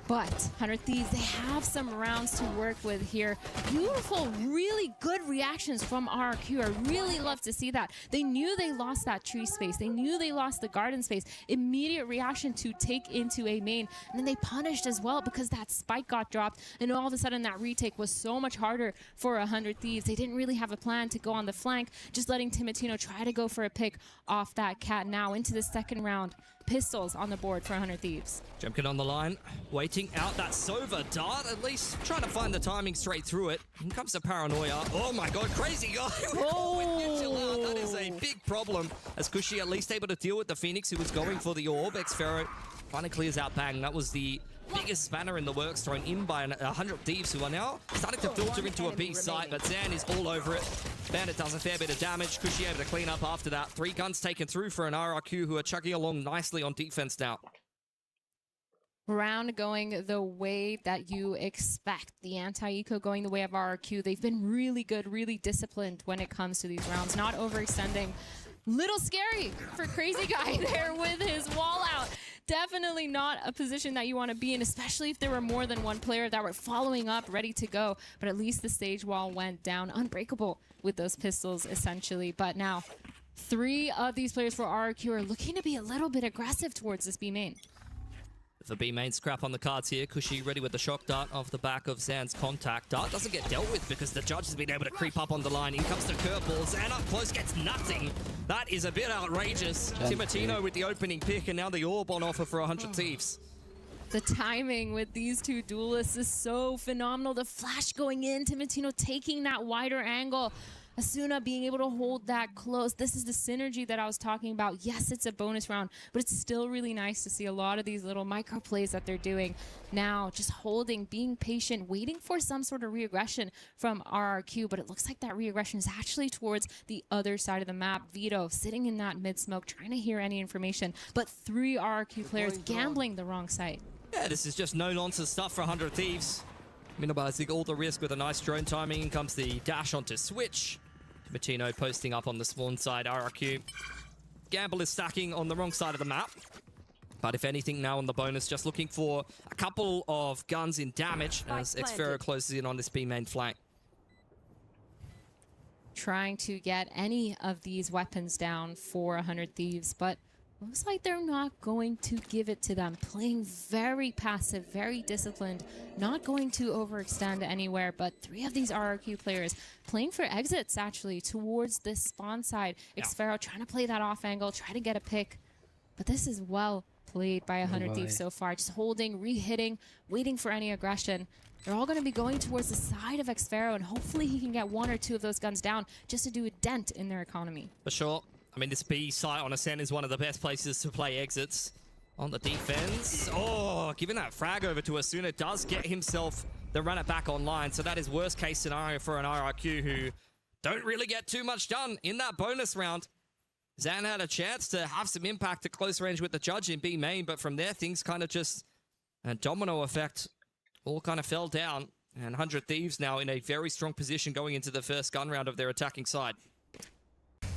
But 100 Thieves, they have some rounds to work with here. Beautiful, really good reactions from RRQ. I really love to see that. They knew they lost that tree space. They knew they lost the garden space. Immediate reaction to take into a main. And then they punished as well because that spike got dropped. And all of a sudden that retake was so much harder for 100 Thieves. They didn't really have a plan to go on the flank, just letting Timotino try to go for a pick off that cat. Now into the second round. Pistols on the board for 100 Thieves. Jemkin on the line, waiting out that Sova dart, at least trying to find the timing straight through it. In comes the paranoia. Oh my god, crazy guy! Oh. That is a big problem. As Cushy at least able to deal with the Phoenix who was going for the orb. Xfero finally clears out Bang. That was the biggest spanner in the works thrown in by 100 Thieves who are now starting to filter into a B site, but Zan is all over it. Bandit does a fair bit of damage. Cushy able to clean up after that. 3 guns taken through for an RRQ who are chugging along nicely on defense now. Round going the way that you expect. The anti-eco going the way of RRQ. They've been really good, really disciplined when it comes to these rounds. Not overextending. Little scary for Crazy Guy there with his wall out. Definitely not a position that you want to be in, especially if there were more than one player that were following up, ready to go. But at least the stage wall went down. Unbreakable with those pistols, essentially. But now, 3 of these players for RRQ are looking to be a little bit aggressive towards this B main. The B main scrap on the cards here. Cushy ready with the shock dart off the back of Zan's contact. Dart doesn't get dealt with because the judge has been able to creep up on the line. In comes the curveball. Zan up close gets nothing. That is a bit outrageous. Timotino with the opening pick and now the orb on offer for 100 Thieves. The timing with these 2 duelists is so phenomenal. The flash going in, Timotino taking that wider angle. Asuna being able to hold that close. This is the synergy that I was talking about. Yes, it's a bonus round, but it's still really nice to see a lot of these little micro plays that they're doing. Now, just holding, being patient, waiting for some sort of re-aggression from RRQ, but it looks like that re-aggression is actually towards the other side of the map. Vito sitting in that mid-smoke, trying to hear any information, but 3 RRQ players gambling the wrong side. Yeah, this is just no-nonsense stuff for 100 Thieves. Minimizing all the risk with a nice drone timing. In comes the dash onto Switch. Timotino posting up on the spawn side. RRQ. Gamble is stacking on the wrong side of the map. But if anything now on the bonus, just looking for a couple of guns in damage as Xfero closes in on this B main flank. Trying to get any of these weapons down for 100 Thieves, but looks like they're not going to give it to them. Playing very passive, very disciplined, not going to overextend anywhere, but 3 of these RRQ players playing for exits, actually, towards this spawn side. Xfero trying to play that off angle, try to get a pick, but this is well played by 100 Thieves so far. Just holding, re-hitting, waiting for any aggression. They're all going to be going towards the side of Xfero, and hopefully he can get 1 or 2 of those guns down just to do a dent in their economy. For sure. I mean, this B site on Ascent is one of the best places to play exits. On the defense. Oh, giving that frag over to Asuna does get himself the runner back online. So that is worst case scenario for an RRQ who don't really get too much done in that bonus round. Zan had a chance to have some impact at close range with the judge in B main, but from there things kind of just a domino effect. All kind of fell down. And 100 Thieves now in a very strong position going into the first gun round of their attacking side.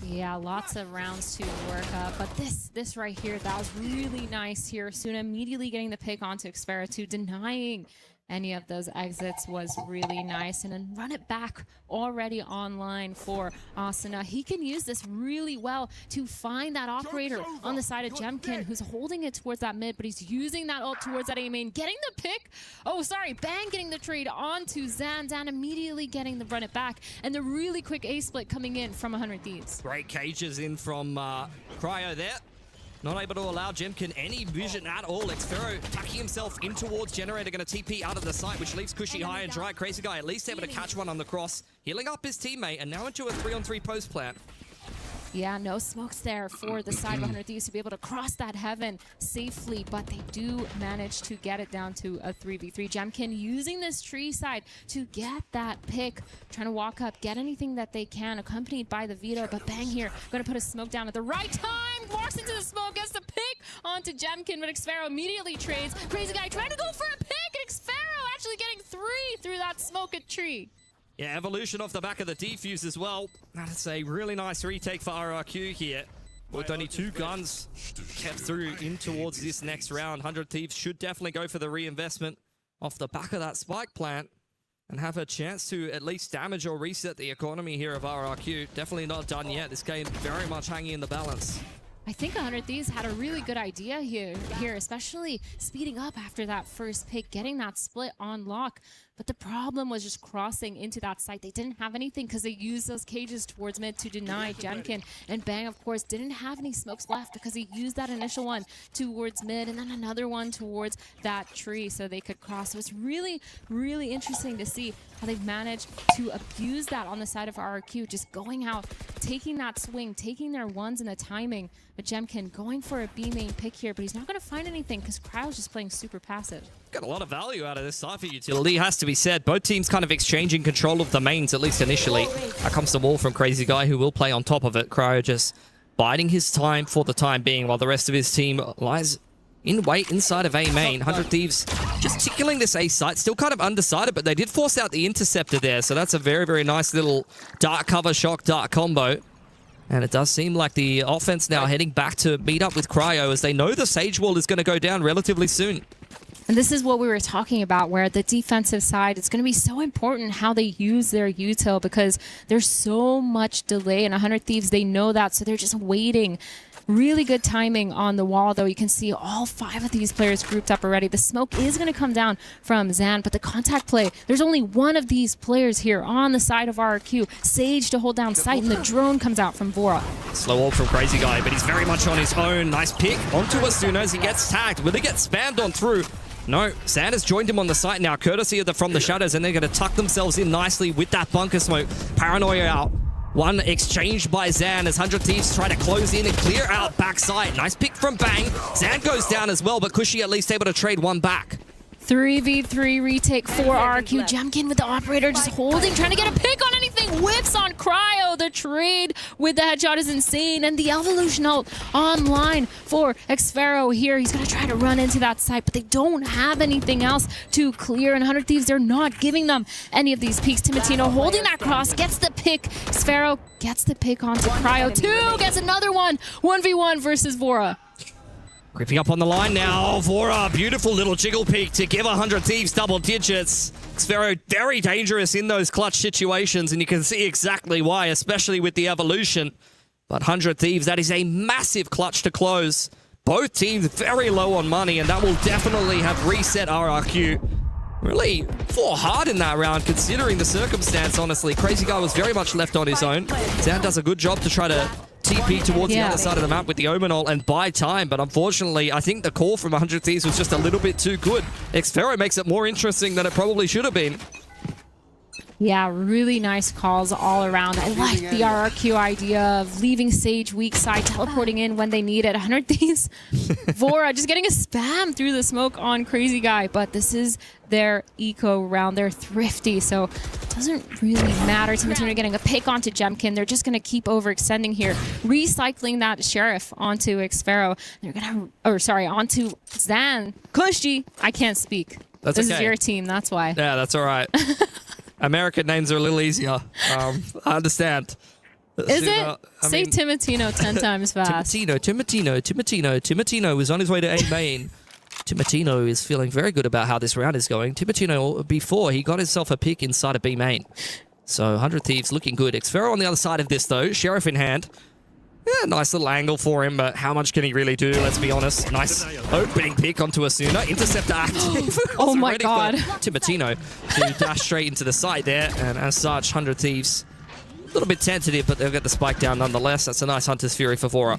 Yeah, lots of rounds to work up, but this right here, that was really nice here. Asuna immediately getting the pick onto Xfero, too, denying any of those exits was really nice. And then run it back already online for Asuna. He can use this really well to find that operator on the side of Jemkin, who's holding it towards that mid, but he's using that ult towards that A main, getting the pick. Oh, sorry, Bang getting the trade onto Zan. Zan immediately getting the run it back, and the really quick A split coming in from 100 Thieves. Great cages in from Cryo there. Not able to allow Jemkin any vision at all. Xfero tucking himself in towards Generator, going to TP out of the site, which leaves Cushy high and dry. Crazy Guy at least able to catch one on the cross, healing up his teammate, and now into a 3-on-3 post plant. Yeah, no smokes there for the side of 100 Thieves to be able to cross that heaven safely, but they do manage to get it down to a 3v3. Jemkin using this tree side to get that pick, trying to walk up, get anything that they can, accompanied by the veto, but bang here, going to put a smoke down at the right time, walks into the smoke, gets the pick onto Jemkin, but Xfero immediately trades. Crazy guy trying to go for a pick, and Xfero actually getting 3 through that smoke at tree. Yeah, evolution off the back of the defuse as well. That's a really nice retake for RRQ here. With only 2 guns kept through in towards this next round. 100 Thieves should definitely go for the reinvestment off the back of that spike plant and have a chance to at least damage or reset the economy here of RRQ. Definitely not done yet. This game very much hanging in the balance. I think 100 Thieves had a really good idea here, especially speeding up after that first pick, getting that split on lock. But the problem was just crossing into that site. They didn't have anything because they used those cages towards mid to deny Jemkin. And Bang, of course, didn't have any smokes left because he used that initial one towards mid and then another one towards that tree so they could cross. So it's really, really interesting to see how they've managed to abuse that on the side of RRQ, just going out, taking that swing, taking their ones and the timing. But Jemkin going for a B main pick here, but he's not going to find anything because Cryo's just playing super passive. Got a lot of value out of this Cypher utility, has to be said. Both teams kind of exchanging control of the mains, at least initially. Here comes the wall from Crazy Guy, who will play on top of it. Cryo just biding his time for the time being, while the rest of his team lies in wait inside of A main. 100 Thieves just tickling this A site, still kind of undecided, but they did force out the interceptor there, so that's a very, very nice little dark cover shock dark combo. And it does seem like the offense now heading back to meet up with Cryo as they know the Sage Wall is going to go down relatively soon. And this is what we were talking about, where the defensive side, it's going to be so important how they use their util because there's so much delay. And 100 Thieves, they know that, so they're just waiting. Really good timing on the wall, though. You can see all 5 of these players grouped up already. The smoke is going to come down from Zan, but the contact play, there's only one of these players here on the side of RRQ. Sage to hold down sight, and the drone comes out from Vora. Slow ult from Crazy Guy, but he's very much on his own. Nice pick onto Asuna as he gets tagged. Will he get spammed on through? No, Zan has joined him on the site now, courtesy of the From the Shadows, and they're going to tuck themselves in nicely with that bunker smoke. Paranoia out. One exchanged by Zan as 100 Thieves try to close in and clear out backside. Nice pick from Bang. Zan goes down as well, but Cushy at least able to trade one back. 3v3 retake for RRQ. Jemkin with the operator just holding, trying to get a pick on anything. Whips on Cryo. The trade with the headshot is insane. And the evolution ult online for Xfero here. He's going to try to run into that site, but they don't have anything else to clear. And 100 Thieves, they're not giving them any of these peeks. Timatino holding that cross, gets the pick. Xfero gets the pick onto Cryo. 2 gets another one. 1v1 versus Vora. Creeping up on the line now, Vora, beautiful little jiggle peek to give 100 Thieves double digits. Xfero very dangerous in those clutch situations, and you can see exactly why, especially with the evolution. But 100 Thieves, that is a massive clutch to close. Both teams very low on money, and that will definitely have reset RRQ. Really fought hard in that round, considering the circumstance, honestly. Crazy Guy was very much left on his own. Zan does a good job to try to TP towards the other side of the map with the Omen ult and buy time, but unfortunately, I think the call from 100 Thieves was just a little bit too good. Xfero makes it more interesting than it probably should have been. Yeah, really nice calls all around. I like the RRQ idea of leaving Sage weak side, teleporting in when they need it. 100 Thieves, Vora just getting a spam through the smoke on Crazy Guy, but this is their eco round. They're thrifty, so it doesn't really matter. Timatino getting a pick onto Jemkin. They're just going to keep overextending here, recycling that Sheriff onto Xfero. They're going to, onto Zan. Cushy, I can't speak. This is your team, that's why. Yeah, that's all right. American names are a little easier. I understand. Is it? Say Timatino 10 times fast. Timatino was on his way to A main. Timatino is feeling very good about how this round is going. Timatino, before, he got himself a pick inside of B main. So 100 Thieves looking good. Xfero on the other side of this, though. Sheriff in hand. Yeah, nice little angle for him, but how much can he really do? Let's be honest. Nice opening pick onto Asuna. Interceptor active. Oh my god. Timatino to dash straight into the site there, and as such, 100 Thieves A little bit tentative, but they'll get the spike down nonetheless. That's a nice Hunter's Fury for Vora.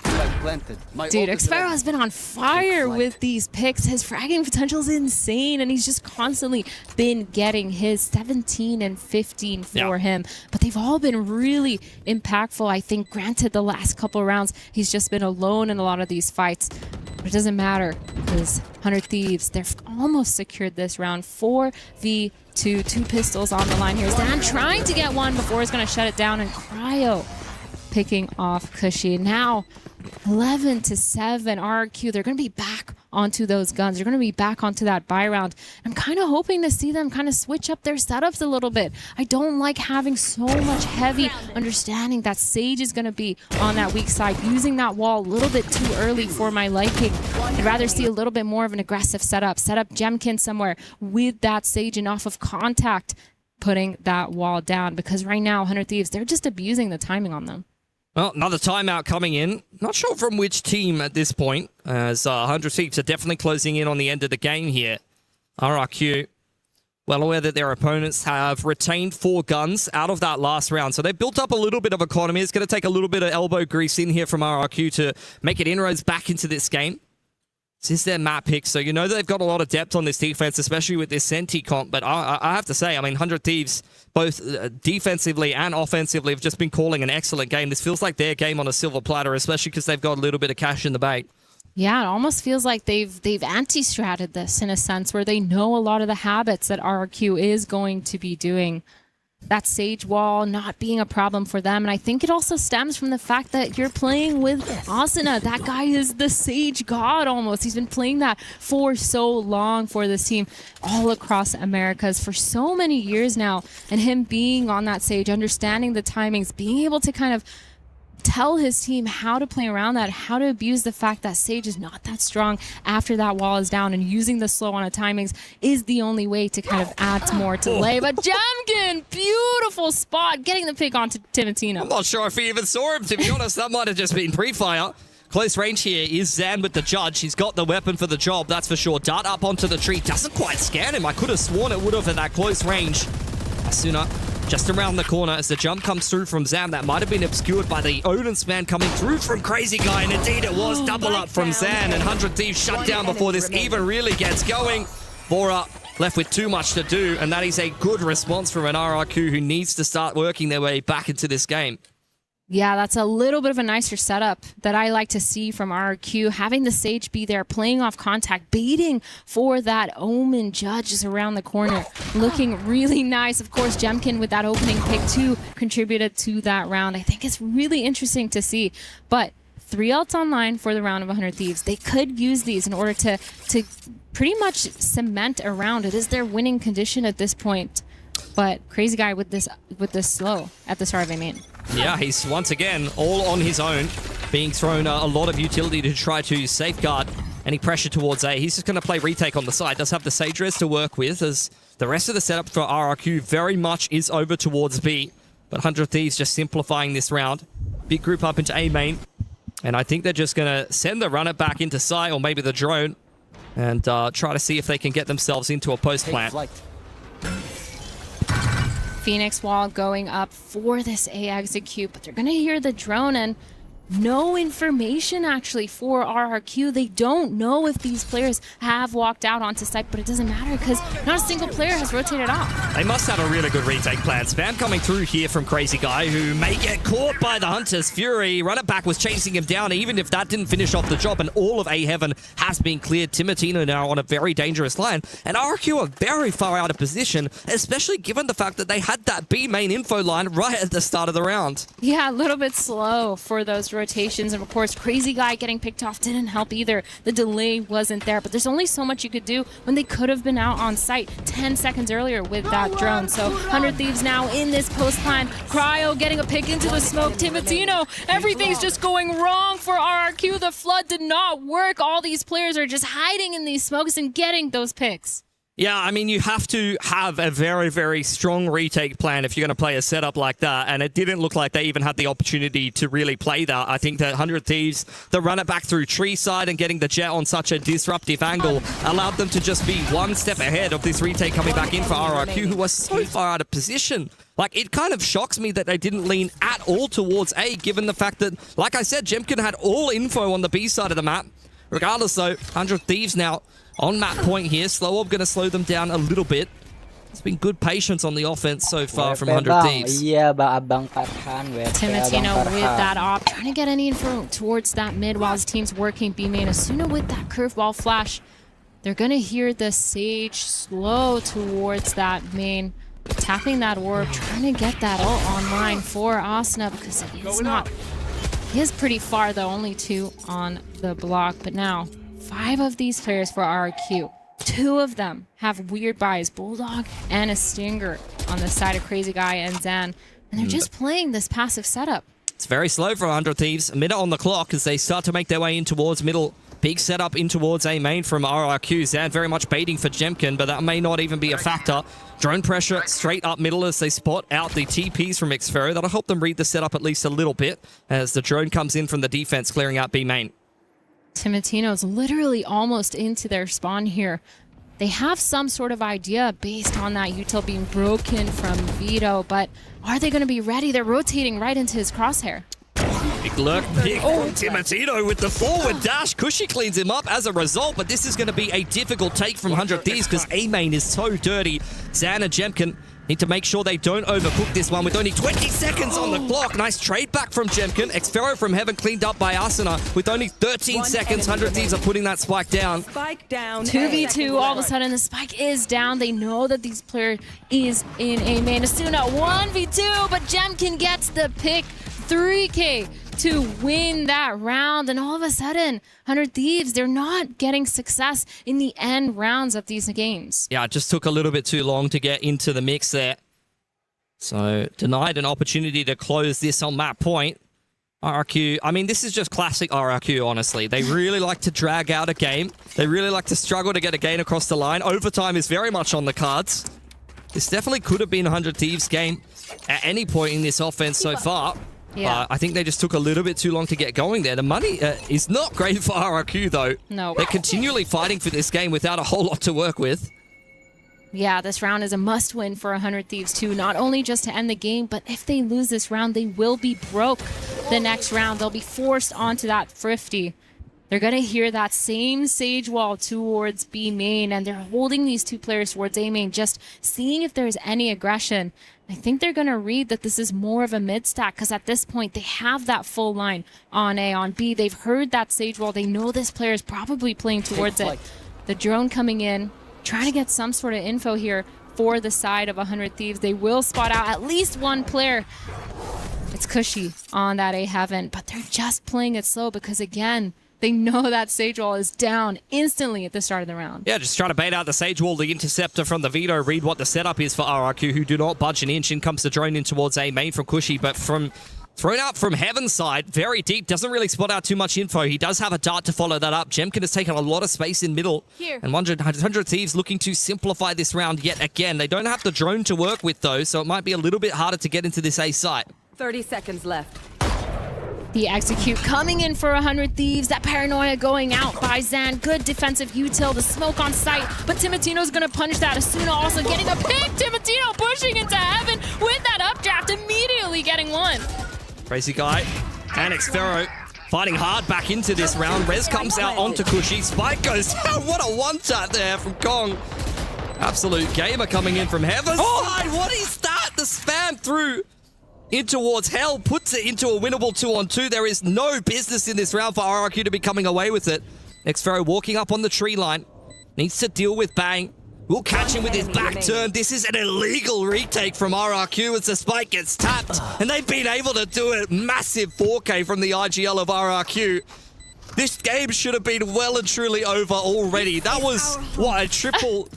Dude, Xpero has been on fire with these picks. His fragging potential is insane, and he's just constantly been getting his 17 and 15 for him. But they've all been really impactful. I think, granted, the last couple rounds, he's just been alone in a lot of these fights. But it doesn't matter, because 100 Thieves, they've almost secured this round. 4v2, 2 pistols on the line here. Zan trying to get one before he's going to shut it down, and Cryo picking off Cushy. Now 11-7 RRQ. They're going to be back onto those guns. They're going to be back onto that buy round. I'm kind of hoping to see them kind of switch up their setups a little bit. I don't like having so much heavy, understanding that Sage is going to be on that weak side, using that wall a little bit too early for my liking. I'd rather see a little bit more of an aggressive setup. Set up Jemkin somewhere with that Sage and off of contact, putting that wall down, because right now 100 Thieves, they're just abusing the timing on them. Well, another timeout coming in. Not sure from which team at this point, as 100 Thieves are definitely closing in on the end of the game here. RRQ, well aware that their opponents have retained 4 guns out of that last round. So they built up a little bit of economy. It's going to take a little bit of elbow grease in here from RRQ to make it inroads back into this game. This is their map pick, so you know they've got a lot of depth on this defense, especially with this Senti comp. But I have to say, I mean, 100 Thieves, both defensively and offensively, have just been calling an excellent game. This feels like their game on a silver platter, especially because they've got a little bit of cash in the bank. Yeah, it almost feels like they've anti-stratted this in a sense, where they know a lot of the habits that RRQ is going to be doing. That Sage wall not being a problem for them. And I think it also stems from the fact that you're playing with Asuna. That guy is the Sage god almost. He's been playing that for so long for this team all across Americas for so many years now. And him being on that Sage, understanding the timings, being able to kind of tell his team how to play around that, how to abuse the fact that Sage is not that strong after that wall is down, and using the slow on a timings is the only way to kind of add more to lay. But Jamkin, beautiful spot, getting the pick onto Timotino. I'm not sure if he even saw him, to be honest. That might have just been pre-fire. Close range here is Zan with the judge. He's got the weapon for the job, that's for sure. Dart up onto the tree. Doesn't quite scan him. I could have sworn it would have at that close range. Asuna just around the corner as the jump comes through from Zan. That might have been obscured by the Odin's man coming through from Crazy Guy, and indeed it was. Double up from Zan, and 100 Thieves shut down before this even really gets going. Vora left with too much to do, and that is a good response from an RRQ who needs to start working their way back into this game. Yeah, that's a little bit of a nicer setup that I like to see from RRQ. Having the Sage be there, playing off contact, baiting for that Omen judge is around the corner. Looking really nice. Of course, Jemkin with that opening pick too contributed to that round. I think it's really interesting to see. But 3 ults online for the round of 100 Thieves. They could use these in order to pretty much cement a round. It is their winning condition at this point. But Crazy Guy with this slow at the start of a main. Yeah, he's once again all on his own, being thrown a lot of utility to try to safeguard any pressure towards A. He's just going to play retake on the side. Does have the Sage Res to work with, as the rest of the setup for RRQ very much is over towards B. But 100 Thieves just simplifying this round. Big group up into A main. And I think they're just going to send the runner back into side, or maybe the drone, and try to see if they can get themselves into a post plant. Phoenix wall going up for this A execute, but they're going to hear the drone, and no information actually for RRQ. They don't know if these players have walked out onto site, but it doesn't matter because not a single player has rotated off. They must have a really good retake plan. Spam coming through here from Crazy Guy, who may get caught by the Hunter's Fury. Runner back was chasing him down, even if that didn't finish off the job, and all of A Heaven has been cleared. Timotino now on a very dangerous line, and RRQ are very far out of position, especially given the fact that they had that B main info line right at the start of the round. Yeah, a little bit slow for those rotations, and of course Crazy Guy getting picked off didn't help either. The delay wasn't there, but there's only so much you could do when they could have been out on site 10 seconds earlier with that drone. So 100 Thieves now in this post plan. Cryo getting a pick into the smoke. Timotino, everything's just going wrong for RRQ. The flood did not work. All these players are just hiding in these smokes and getting those picks. Yeah, I mean, you have to have a very, very strong retake plan if you're going to play a setup like that, and it didn't look like they even had the opportunity to really play that. I think that 100 Thieves, the run it back through tree side and getting the jet on such a disruptive angle allowed them to just be one step ahead of this retake coming back in for RRQ, who was so far out of position. Like, it kind of shocks me that they didn't lean at all towards A, given the fact that, like I said, Jemkin had all info on the B side of the map. Regardless, though, 100 Thieves now on map point here. Slow Orb going to slow them down a little bit. It's been good patience on the offense so far from 100 Thieves. Timotino with that op, trying to get any info towards that mid while his team's working B main. Asuna with that curveball flash. They're going to hear the Sage slow towards that main. Tapping that orb, trying to get that ult online for Asuna because it's not... He is pretty far though, only 2 on the block. But now, 5 of these players for RRQ. 2 of them have weird buys, Bulldog and a Stinger on the side of Crazy Guy and Zan. And they're just playing this passive setup. It's very slow for 100 Thieves. A minute on the clock as they start to make their way in towards middle. Big setup in towards A main from RRQ. Zan very much baiting for Jemkin, but that may not even be a factor. Drone pressure straight up middle as they spot out the TPs from Xfero. That'll help them read the setup at least a little bit as the drone comes in from the defense, clearing out B main. Timotino's literally almost into their spawn here. They have some sort of idea based on that util being broken from Vito, but are they going to be ready? They're rotating right into his crosshair. Big lurk pick from Timotino with the forward dash. Cushy cleans him up as a result, but this is going to be a difficult take from 100 Thieves because A main is so dirty. Zan and Jemkin need to make sure they don't overcook this one with only 20 seconds on the clock. Nice trade back from Jemkin. Xfero from Heaven cleaned up by Asuna with only 13 seconds. 100 Thieves are putting that spike down. Spike down. 2v2, all of a sudden the spike is down. They know that these players is in A main. Asuna 1v2, but Jemkin gets the pick. 3K to win that round, and all of a sudden 100 Thieves, they're not getting success in the end rounds of these games. Yeah, it just took a little bit too long to get into the mix there. So denied an opportunity to close this on that point. RRQ, I mean, this is just classic RRQ, honestly. They really like to drag out a game. They really like to struggle to get a gain across the line. Overtime is very much on the cards. This definitely could have been a 100 Thieves game at any point in this offense so far. Yeah. I think they just took a little bit too long to get going there. The money is not great for RRQ, though. No. They're continually fighting for this game without a whole lot to work with. Yeah, this round is a must-win for 100 Thieves, too. Not only just to end the game, but if they lose this round, they will be broke the next round. They'll be forced onto that Thrifty. They're going to hear that same Sage wall towards B main, and they're holding these 2 players towards A main, just seeing if there's any aggression. I think they're going to read that this is more of a mid-stack, because at this point, they have that full line on A. On B, they've heard that Sage wall. They know this player is probably playing towards it. The drone coming in, trying to get some sort of info here for the side of 100 Thieves. They will spot out at least 1 player. It's Cushy on that A Heaven, but they're just playing it slow because, again, they know that Sage Wall is down instantly at the start of the round. Yeah, just trying to bait out the Sage Wall, the interceptor from the Vito. Read what the setup is for RRQ, who do not budge an inch. In comes the drone in towards A main from Cushy, but thrown out from Heaven's side, very deep. Doesn't really spot out too much info. He does have a dart to follow that up. Jemkin has taken a lot of space in middle. Here. And 100 Thieves looking to simplify this round yet again. They don't have the drone to work with, though, so it might be a little bit harder to get into this A site. 30 seconds left. The execute coming in for 100 Thieves. That paranoia going out by Zan. Good defensive util. The smoke on site. But Timotino's going to punch that. Asuna also getting a pick. Timotino pushing into Heaven with that updraft. Immediately getting 1. Crazy Guy and Xfero fighting hard back into this round. Rez comes out onto Cushy. Spike goes down. What a one-tap there from Kong. Absolute gamer coming in from Heaven's side. What is that? The spam through in towards Hell puts it into a winnable 2-on-2. There is no business in this round for RRQ to be coming away with it. Xfero walking up on the tree line. Needs to deal with Bang. We'll catch him with his back turn. This is an illegal retake from RRQ as the spike gets tapped. And they've been able to do a massive 4K from the IGL of RRQ. This game should have been well and truly over already. That was, what, a triple...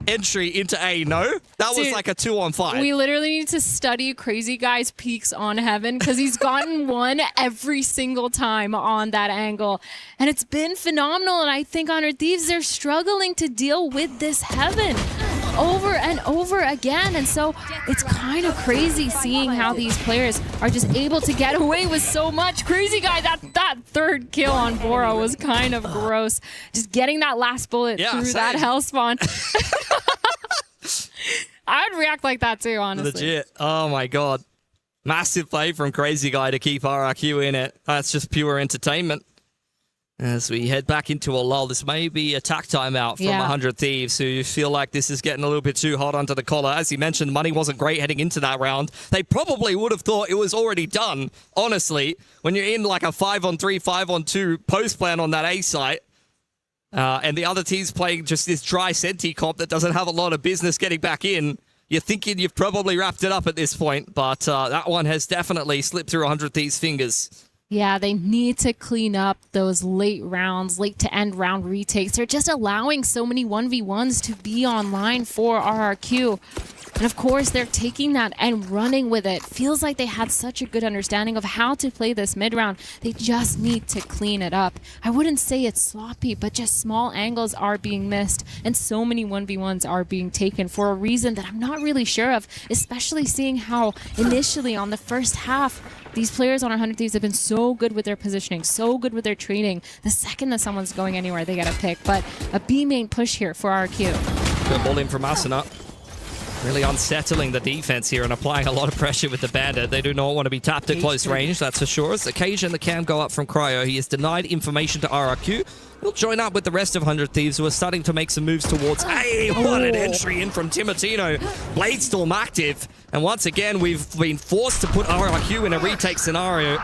entry into A, no? That was like a 2-on-5. We literally need to study Crazy Guy's peaks on Heaven because he's gotten one every single time on that angle. And it's been phenomenal. And I think 100 Thieves, they're struggling to deal with this Heaven over and over again. And so it's kind of crazy seeing how these players are just able to get away with so much. Crazy Guy, that third kill on Bora was kind of gross. Just getting that last bullet through that hell spawn. I would react like that too, honestly. Legit. Oh my god. Massive play from Crazy Guy to keep RRQ in it. That's just pure entertainment. As we head back into a lull, this may be a tack timeout from 100 Thieves, who feel like this is getting a little bit too hot under the collar. As you mentioned, money wasn't great heading into that round. They probably would have thought it was already done, honestly. When you're in like a 5-on-3, 5-on-2 post plan on that A site, and the other team's playing just this dry Senti comp that doesn't have a lot of business getting back in, you're thinking you've probably wrapped it up at this point, but that one has definitely slipped through 100 Thieves' fingers. Yeah, they need to clean up those late rounds, late to end round retakes. They're just allowing so many 1v1s to be online for RRQ. And of course, they're taking that and running with it. Feels like they had such a good understanding of how to play this mid-round. They just need to clean it up. I wouldn't say it's sloppy, but just small angles are being missed. And so many 1v1s are being taken for a reason that I'm not really sure of, especially seeing how initially on the first half, these players on 100 Thieves have been so good with their positioning, so good with their trading. The second that someone's going anywhere, they get a pick. But a B main push here for RRQ. Good ball in from Asuna. Really unsettling the defense here and applying a lot of pressure with the Bandit. They do not want to be tapped at close range, that's for sure. As the Cage and the Cam go up from Cryo, he is denied information to RRQ. He'll join up with the rest of 100 Thieves, who are starting to make some moves towards... Hey, what an entry in from Timotino. Bladestorm active. And once again, we've been forced to put RRQ in a retake scenario.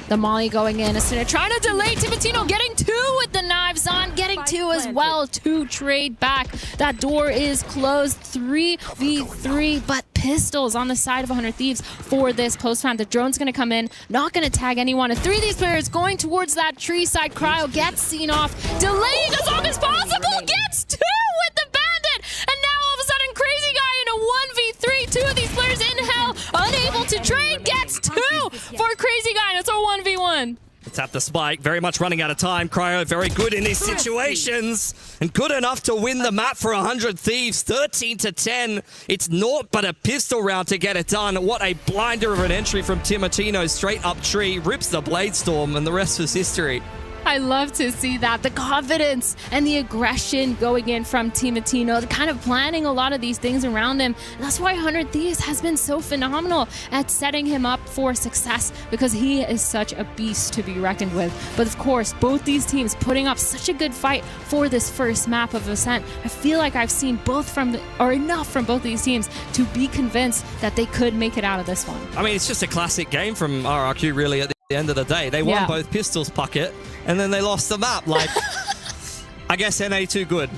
The Molly going in. Asuna trying to delay Timotino, getting two with the knives on, getting two as well to trade back. That door is closed. 3v3, but pistols on the side of 100 Thieves for this post time. The drone's going to come in, not going to tag anyone. And three of these players going towards that tree side. Cryo gets seen off, delaying as long as possible, gets two with the Bandit. And now all of a sudden, Crazy Guy in a 1v3. Two of these players in hell, unable to trade, gets two for Crazy Guy. And it's a 1v1. It's at the spike, very much running out of time. Cryo very good in these situations and good enough to win the map for 100 Thieves. 13-10. It's naught but a pistol round to get it done. What a blinder of an entry from Timotino. Straight up tree, rips the Bladestorm, and the rest was history. I love to see that. The confidence and the aggression going in from Timotino, kind of planning a lot of these things around him. And that's why 100 Thieves has been so phenomenal at setting him up for success, because he is such a beast to be reckoned with. But of course, both these teams putting up such a good fight for this first map of Ascent. I feel like I've seen enough from both these teams to be convinced that they could make it out of this one. I mean, it's just a classic game from RRQ, really, at the end of the day. They won both pistols, Puckett, and then they lost the map. Like, I guess NA too good.